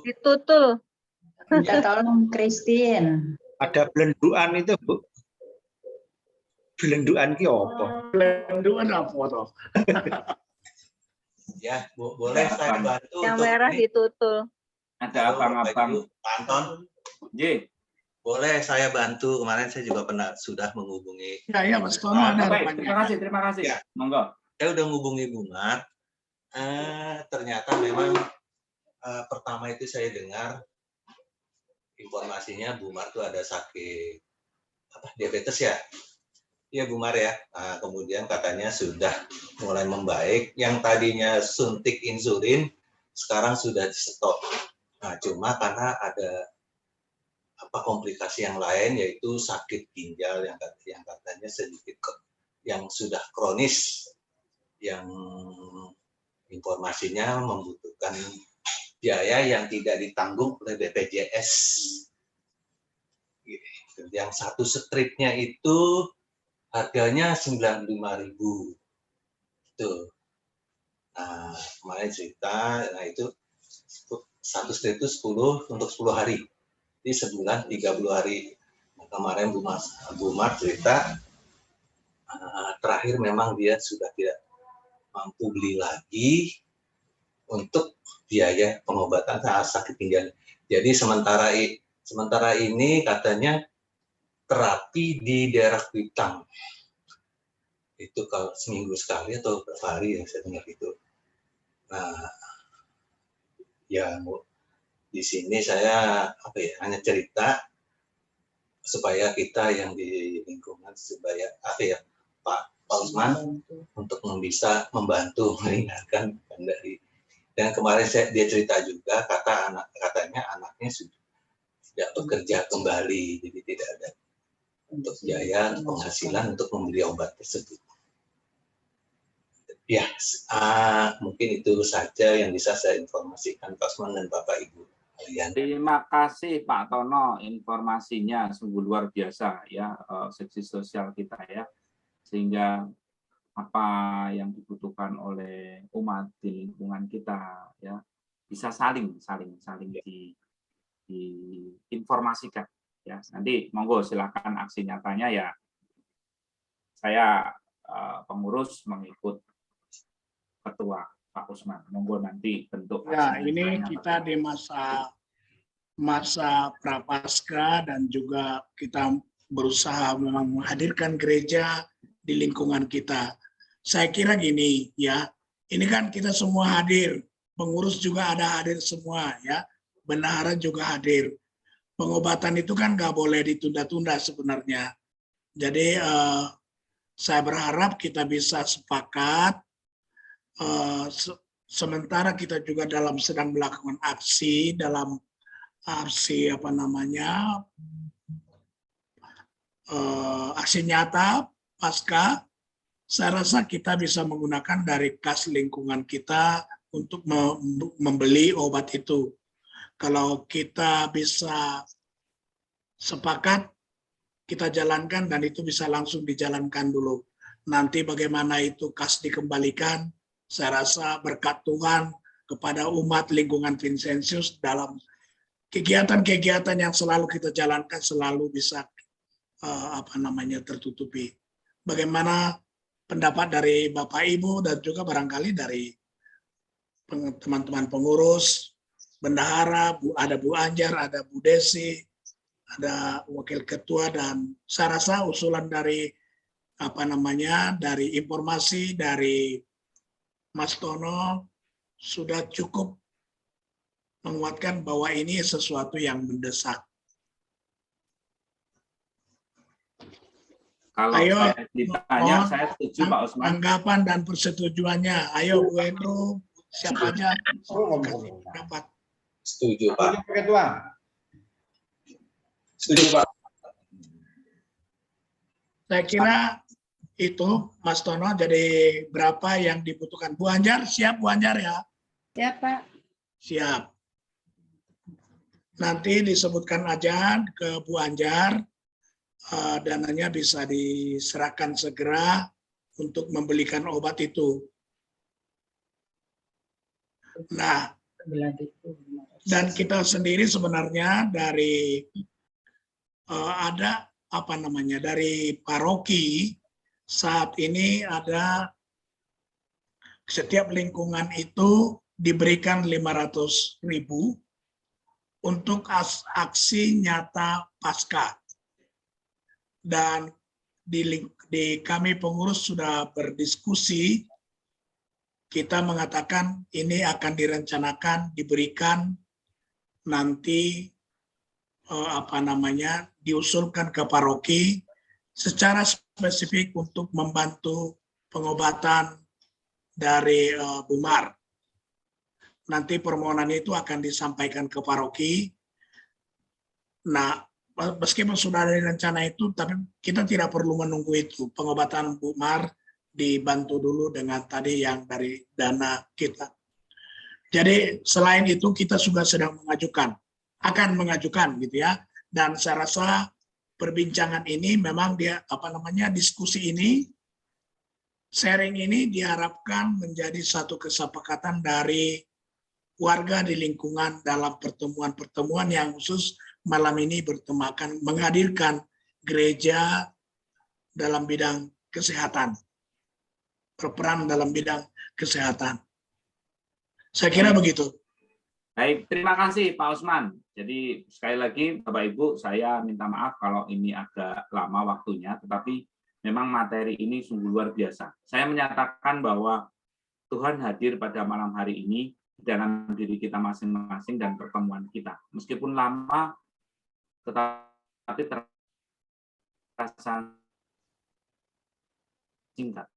Ditutul. Minta tolong Christine. Ada belenduan itu, Bu. Belenduan ki apa? Belenduan apa toh? Ya, boleh saya bantu. Yang merah ditutul. Ada abang-abang. Anton. J. Boleh saya bantu. Kemarin saya juga sudah menghubungi. Ya, Mas Tono ada. Terima kasih. Ya. Monggo. Saya udah menghubungi Bu Mar. Ternyata memang pertama itu saya dengar informasinya Bu Mar tuh ada sakit diabetes ya. Iya Bu Mar ya. Nah, kemudian katanya sudah mulai membaik. Yang tadinya suntik insulin sekarang sudah di stop. Nah, cuma karena ada komplikasi yang lain yaitu sakit ginjal yang katanya sedikit yang sudah kronis, yang informasinya membutuhkan biaya yang tidak ditanggung oleh BPJS. Yang satu stripnya itu harganya 95.000. Itu. Nah, kemarin cerita, itu satu strip itu 10 untuk 10 hari. Di sebulan 30 hari. Nah, kemarin Bu Mar cerita terakhir memang dia sudah tidak mampu beli lagi untuk biaya pengobatan saat sakit ginjal. Jadi sementara ini katanya terapi di daerah Kuitang. Itu kalau seminggu sekali atau berapa hari yang saya dengar itu. Nah, ya di sini saya hanya cerita supaya kita yang di lingkungan supaya Pak Usman untuk bisa membantu meringankan dari. Dan kemarin dia cerita juga katanya anaknya sudah tidak bekerja kembali, jadi tidak ada untuk biaya penghasilan untuk membeli obat tersebut. Ya, mungkin itu saja yang bisa saya informasikan Pak Usman dan Bapak Ibu. Terima kasih Pak Tono, informasinya sungguh luar biasa ya, seksi sosial kita ya, sehingga apa yang dibutuhkan oleh umat di lingkungan kita ya bisa saling diinformasikan ya. Nanti monggo silakan aksi nyatanya ya. Saya pengurus mengikut ketua Pak Usman. Monggo nanti bentuk ya, ini kita di masa prapaskah dan juga kita berusaha memang menghadirkan gereja di lingkungan kita. Saya kira gini ya, ini kan kita semua hadir, pengurus juga ada hadir semua ya, bendahara juga hadir. Pengobatan itu kan nggak boleh ditunda-tunda sebenarnya. Jadi saya berharap kita bisa sepakat. Sementara kita juga sedang melakukan aksi aksi nyata pasca. Saya rasa kita bisa menggunakan dari kas lingkungan kita untuk membeli obat itu. Kalau kita bisa sepakat, kita jalankan dan itu bisa langsung dijalankan dulu. Nanti bagaimana itu kas dikembalikan, saya rasa berkat Tuhan kepada umat lingkungan Vincentius dalam kegiatan-kegiatan yang selalu kita jalankan selalu bisa tertutupi. Bagaimana pendapat dari Bapak Ibu dan juga barangkali dari teman-teman pengurus, bendahara, ada Bu Anjar, ada Bu Desi, ada Wakil Ketua, dan saya rasa usulan dari dari informasi dari Mas Tono sudah cukup menguatkan bahwa ini sesuatu yang mendesak. Kalau Ayo, saya ditanya, saya setuju Pak Osman. Tanggapan dan persetujuannya. Ayo Bu Hendro, siapa aja kasih pendapat. Setuju Pak. Ketua. Setuju Pak. Saya kira itu Mas Tono, jadi berapa yang dibutuhkan. Bu Anjar, siap Bu Anjar ya? Ya Pak. Siap. Nanti disebutkan aja ke Bu Anjar, dananya bisa diserahkan segera untuk membelikan obat itu. Nah, dan kita sendiri sebenarnya dari dari paroki saat ini ada setiap lingkungan itu diberikan 500.000 untuk aksi nyata Paskah. Dan di kami pengurus sudah berdiskusi, kita mengatakan ini akan direncanakan diberikan nanti diusulkan ke paroki secara spesifik untuk membantu pengobatan dari Bumar. Nanti permohonan itu akan disampaikan ke paroki. Nah, meskipun sudah ada rencana itu, tapi kita tidak perlu menunggu itu. Pengobatan Bumar dibantu dulu dengan tadi yang dari dana kita. Jadi selain itu kita juga sedang akan mengajukan gitu ya. Dan saya rasa perbincangan ini memang diskusi ini, sharing ini diharapkan menjadi satu kesepakatan dari warga di lingkungan dalam pertemuan-pertemuan yang khusus malam ini bertemakan menghadirkan gereja dalam bidang kesehatan, berperan dalam bidang kesehatan. Saya kira begitu. Baik, terima kasih Pak Osman. Jadi sekali lagi Bapak Ibu, saya minta maaf kalau ini agak lama waktunya, tetapi memang materi ini sungguh luar biasa. Saya menyatakan bahwa Tuhan hadir pada malam hari ini dalam diri kita masing-masing dan pertemuan kita. Meskipun lama, tetapi terasa singkat.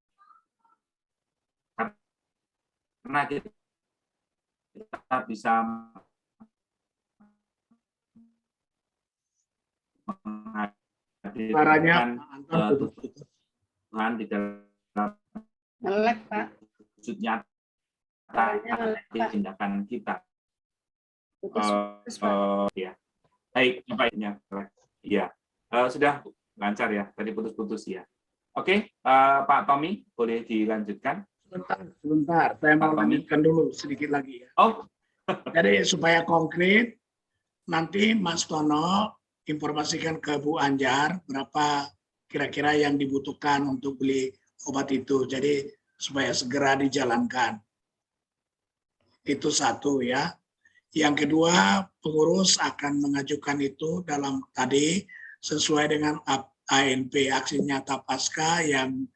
Karena kita bisa menghadirkan Tuhan di dalam wujud nyata tindakan kita. Ya. Baik, baiknya. Ya. Sudah lancar ya, tadi putus-putus ya. Oke, Pak Tommy, boleh dilanjutkan? Sebentar, saya mau lanjutkan dulu sedikit lagi ya. Oh. Jadi supaya konkret, nanti Mas Tono informasikan ke Bu Anjar berapa kira-kira yang dibutuhkan untuk beli obat itu. Jadi supaya segera dijalankan. Itu satu ya. Yang kedua, pengurus akan mengajukan itu dalam tadi sesuai dengan ANP, Aksi Nyata Paskah yang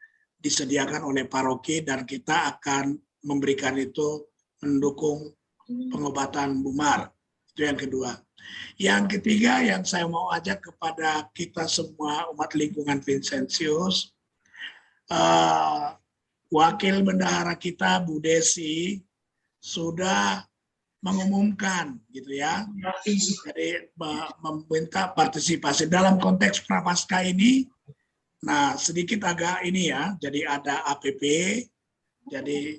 disediakan oleh paroki, dan kita akan memberikan itu mendukung pengobatan Bumar. Itu yang kedua. Yang ketiga yang saya mau ajak kepada kita semua umat lingkungan Vincentius, Wakil Bendahara kita Bu Desi sudah mengumumkan gitu ya. Jadi meminta partisipasi dalam konteks Prapaskah ini. Nah, sedikit agak ini ya. Jadi ada APP, jadi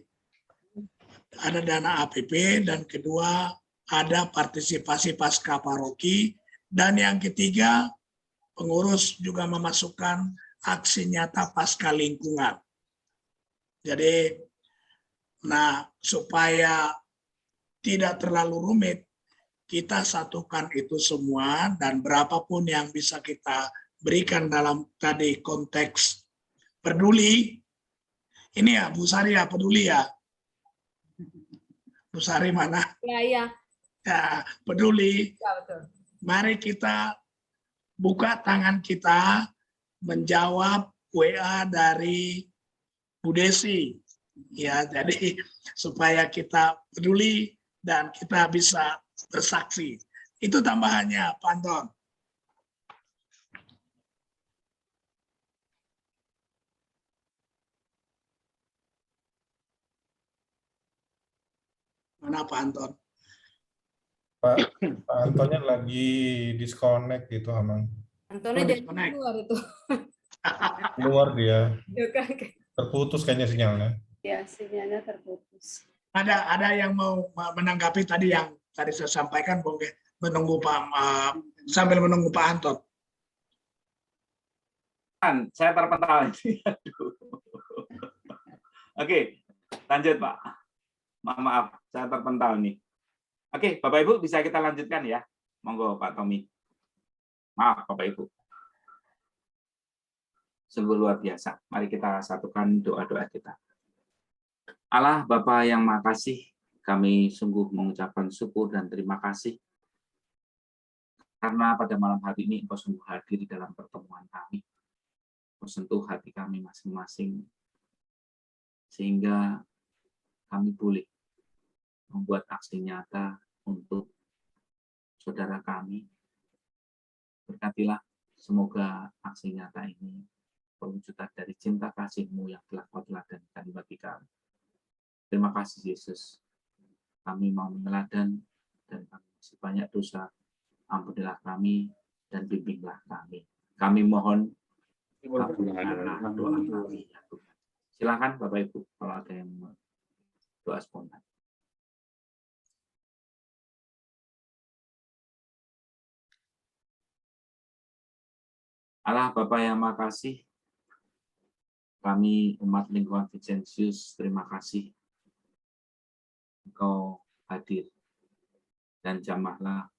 ada dana APP, dan kedua ada partisipasi pasca paroki, dan yang ketiga pengurus juga memasukkan aksi nyata pasca lingkungan. Jadi, nah supaya tidak terlalu rumit. Kita satukan itu semua dan berapapun yang bisa kita berikan dalam tadi konteks peduli. Ini ya Bu Sari ya, peduli ya. Bu Sari mana? Ya. Ya, peduli. Ya, betul. Mari kita buka tangan kita menjawab WA dari Bu Desi. Ya, jadi supaya kita peduli dan kita bisa bersaksi. Itu tambahannya, Pak Anton. Mana Pak Anton? Pak Antonnya lagi disconnect gitu, Amang. Antonnya dari luar itu. Keluar dia. Oke. Terputus kayaknya sinyalnya. Ya, sinyalnya terputus. Ada yang mau menanggapi tadi yang tadi saya sampaikan, boleh menunggu sambil menunggu Pak Anton. Saya terpental ini. Oke, lanjut Pak. Maaf, saya terpental nih. Oke, Bapak Ibu bisa kita lanjutkan ya. Monggo Pak Tommy. Maaf Bapak Ibu. Sungguh luar biasa. Mari kita satukan doa-doa kita. Allah Bapa yang Maha Kasih, kami sungguh mengucapkan syukur dan terima kasih karena pada malam hari ini Engkau sungguh hadir di dalam pertemuan kami. Engkau sentuh hati kami masing-masing sehingga kami boleh membuat aksi nyata untuk saudara kami. Berkatilah semoga aksi nyata ini perwujudan dari cinta kasih-Mu yang telah Kau teladankan bagi kami. Terima kasih Yesus. Kami mau meneladan dan kami masih banyak dosa. Ampunilah kami dan bimbinglah kami. Kami mohon kabulkanlah doa kami ya Tuhan. Silakan Bapak Ibu kalau ada yang doa spontan. Allah Bapa yang Maha Kasih, kami umat lingkungan Vincentius terima kasih Engkau hadir dan jamahlah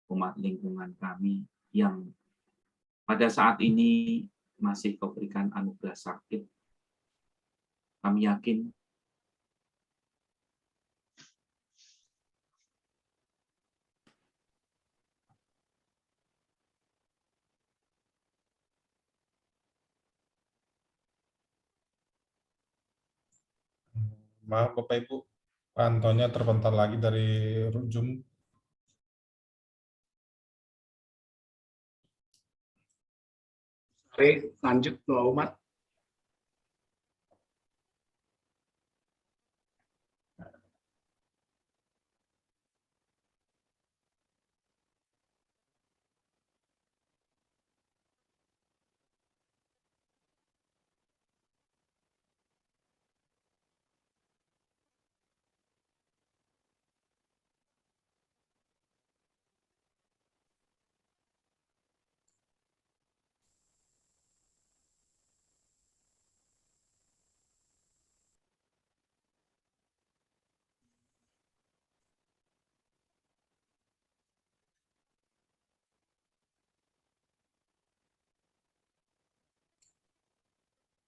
umat lingkungan kami yang pada saat ini masih Kau berikan anugerah sakit. Kami yakin Maaf Bapak Ibu, Pak Antonnya terpental lagi dari Zoom. Mari lanjut doa umat.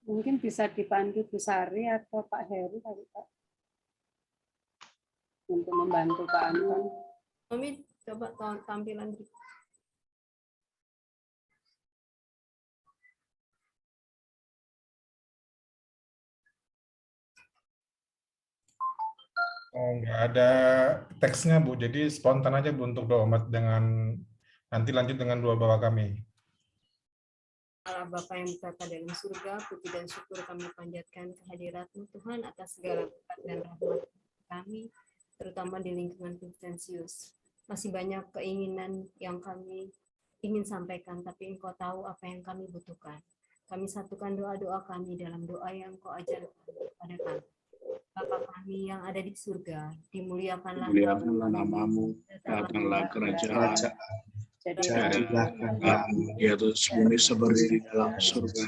Mungkin bisa dipandu Bu Sari atau Pak Heri kali Pak, untuk membantu Pak Anton. Kami coba tampilan dikit. Oh, nggak ada teksnya Bu, jadi spontan aja Bu untuk doa umat dengan nanti lanjut dengan doa Bapak kami. Allah Bapa yang berkata dalam surga, puji dan syukur kami panjatkan kehadirat-Mu Tuhan atas segala berkat dan rahmat kami, terutama di lingkungan Vincentius. Masih banyak keinginan yang kami ingin sampaikan, tapi Engkau tahu apa yang kami butuhkan. Kami satukan doa-doa kami dalam doa yang Engkau ajarkan kepada kami. Bapa kami yang ada di surga, dimuliakanlah Namamu, datanglah kerajaan. Jadilah kehendakmu di atas bumi seperti di dalam surga.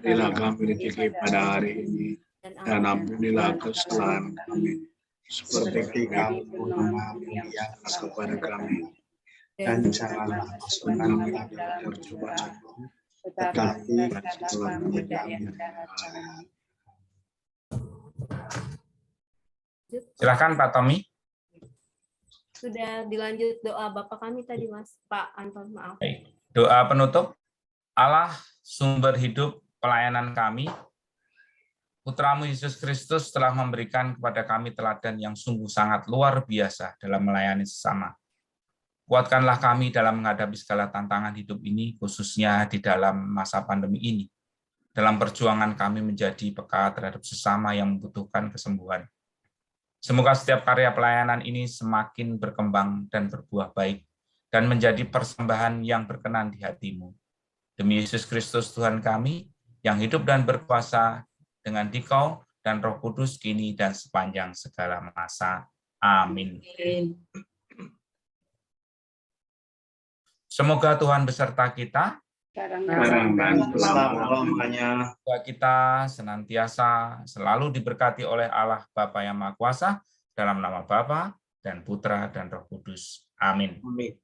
Berilah kami rezeki pada hari ini, dan ampunilah kesalahan kami, seperti kamu mengampuni yang kepada kami. Dan janganlah masukkan kami dalam percobaan, tetapi kami dari yang jahat. Silakan Pak Tommy. Sudah dilanjut doa Bapak kami tadi, Mas. Pak Anton, maaf. Doa penutup. Allah, sumber hidup pelayanan kami, Putramu Yesus Kristus telah memberikan kepada kami teladan yang sungguh sangat luar biasa dalam melayani sesama. Kuatkanlah kami dalam menghadapi segala tantangan hidup ini, khususnya di dalam masa pandemi ini. Dalam perjuangan kami menjadi peka terhadap sesama yang membutuhkan kesembuhan. Semoga setiap karya pelayanan ini semakin berkembang dan berbuah baik, dan menjadi persembahan yang berkenan di hati-Mu. Demi Yesus Kristus Tuhan kami, yang hidup dan berkuasa dengan Dikau dan Roh Kudus kini dan sepanjang segala masa. Amin. Semoga Tuhan beserta kita. Selama-lamanya. Kita senantiasa selalu diberkati oleh Allah Bapa yang Maha Kuasa, dalam nama Bapa dan Putra dan Roh Kudus. Amin. Amin.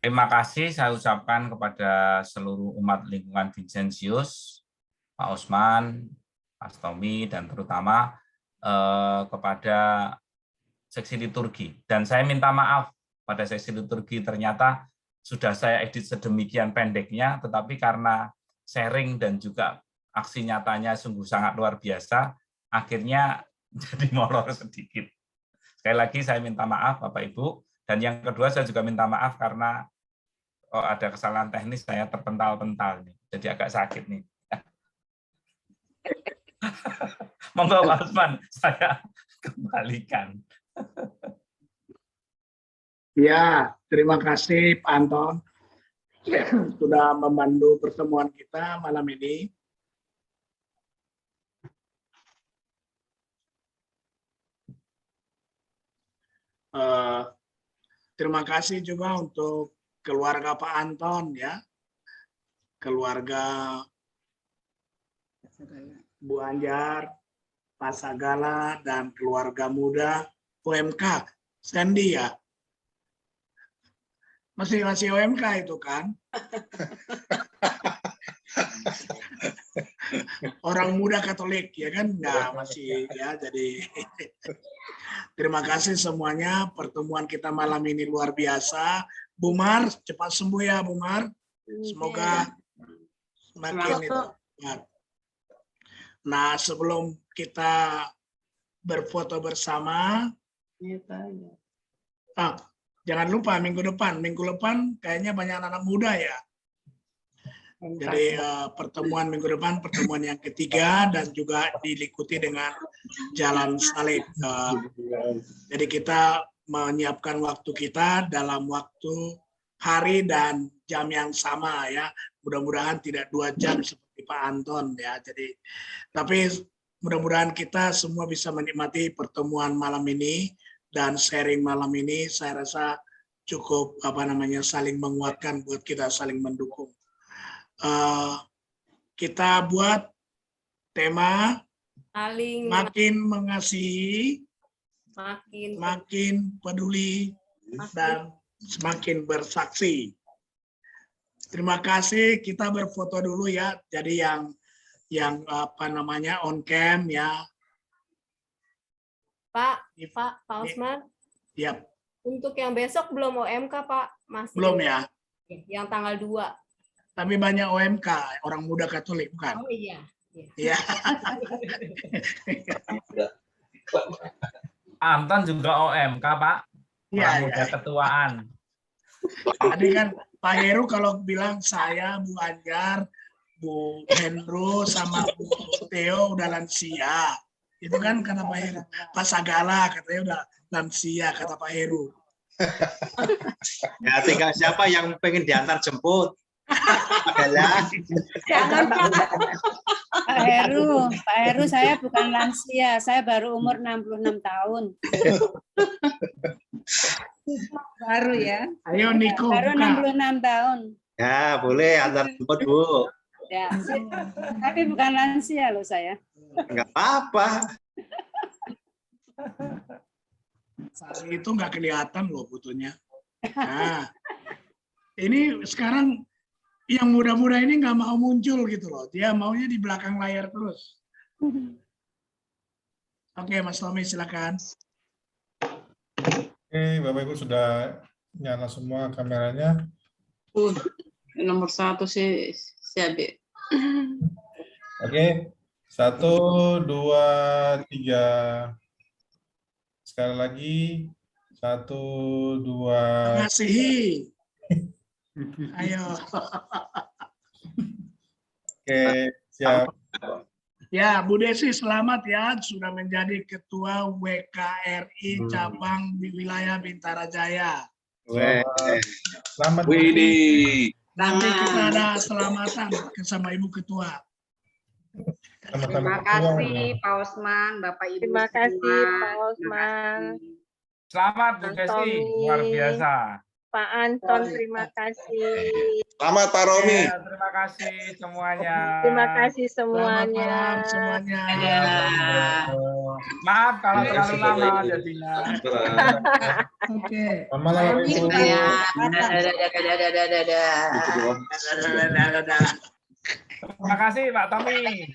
Terima kasih saya ucapkan kepada seluruh umat lingkungan Vincentius, Pak Osman, Mas Tommy, dan terutama kepada seksi liturgi. Dan saya minta maaf pada seksi liturgi, ternyata sudah saya edit sedemikian pendeknya, tetapi karena sharing dan juga aksi nyatanya sungguh sangat luar biasa, akhirnya jadi molor sedikit. Sekali lagi saya minta maaf Bapak Ibu, dan yang kedua saya juga minta maaf karena ada kesalahan teknis, saya terpental-pental nih, jadi agak sakit nih. Monggo Pak Usman, saya kembalikan. Ya, terima kasih Pak Anton sudah membantu pertemuan kita malam ini. Terima kasih juga untuk keluarga Pak Anton ya, keluarga Bu Anjar, Pak Sagala, dan keluarga muda OMK Sandy ya. Masih OMK itu kan? Orang muda Katolik ya kan? Enggak, masih ya. Jadi terima kasih semuanya, pertemuan kita malam ini luar biasa. Bu Mar, cepat sembuh ya Bu Mar. Semoga semakin itu. Nah, sebelum kita berfoto bersama, jangan lupa minggu depan kayaknya banyak anak muda ya. Jadi pertemuan minggu depan, pertemuan yang ketiga, dan juga diikuti dengan jalan salib. Jadi kita menyiapkan waktu kita dalam waktu, hari, dan jam yang sama ya. Mudah-mudahan tidak 2 jam seperti Pak Anton ya. Jadi, tapi mudah-mudahan kita semua bisa menikmati pertemuan malam ini dan sharing malam ini. Saya rasa cukup saling menguatkan buat kita saling mendukung. Kita buat tema makin mengasihi, makin peduli, dan semakin bersaksi. Terima kasih, kita berfoto dulu ya. Jadi yang on cam ya. Pak Usman. Yap. Untuk yang besok belum OMK Pak, masih. Belum ya. Yang tanggal 2. Tapi banyak OMK, orang muda Katolik bukan? Oh iya. Iya. Anton juga OMK Pak. Orang muda ketuaan. Tadi kan Pak Heru kalau bilang saya, Bu Anjar, Bu Hendro, sama Bu Theo udah lansia. Itu kan kata Pak Heru. Pak Sagala katanya udah lansia, kata Pak Heru. Ya tinggal siapa yang pengen diantar jemput. Jangan Pak Heru, saya bukan lansia, saya baru umur 66 tahun. Baru ya. Ayo Niko. Baru 66 tahun. Ya boleh antar jemput Bu. Ya, tapi bukan lansia loh saya. Enggak apa-apa. Sari itu nggak kelihatan loh fotonya. Nah, ini sekarang yang muda-muda ini nggak mau muncul gitu loh. Dia maunya di belakang layar terus. Oke, Mas Tommy silakan. Oke, Bapak Ibu sudah nyala semua kameranya. Nomor 1 sih siapa? Oke, 1, 2, 3. Sekali lagi, 1, 2. Mengasihi. Ayo. Oke, siap. Ya, Bu Desi selamat ya sudah menjadi Ketua WKRI cabang di wilayah Bintara Jaya. Selamat. Widih. Nanti kita ada selamatan sama Ibu Ketua. Terima kasih Pak Usman, Bapak Ibu. Terima kasih semua. Pak Usman. Selamat Bu Desi, luar biasa. Pak Anton, terima kasih. Selamat Pak Romi. Ya, terima kasih semuanya. Terima kasih semuanya. Semuanya. Maaf kalau terlalu lama jadinya. Oke. Malam Ibu. Terima kasih Pak Tommy.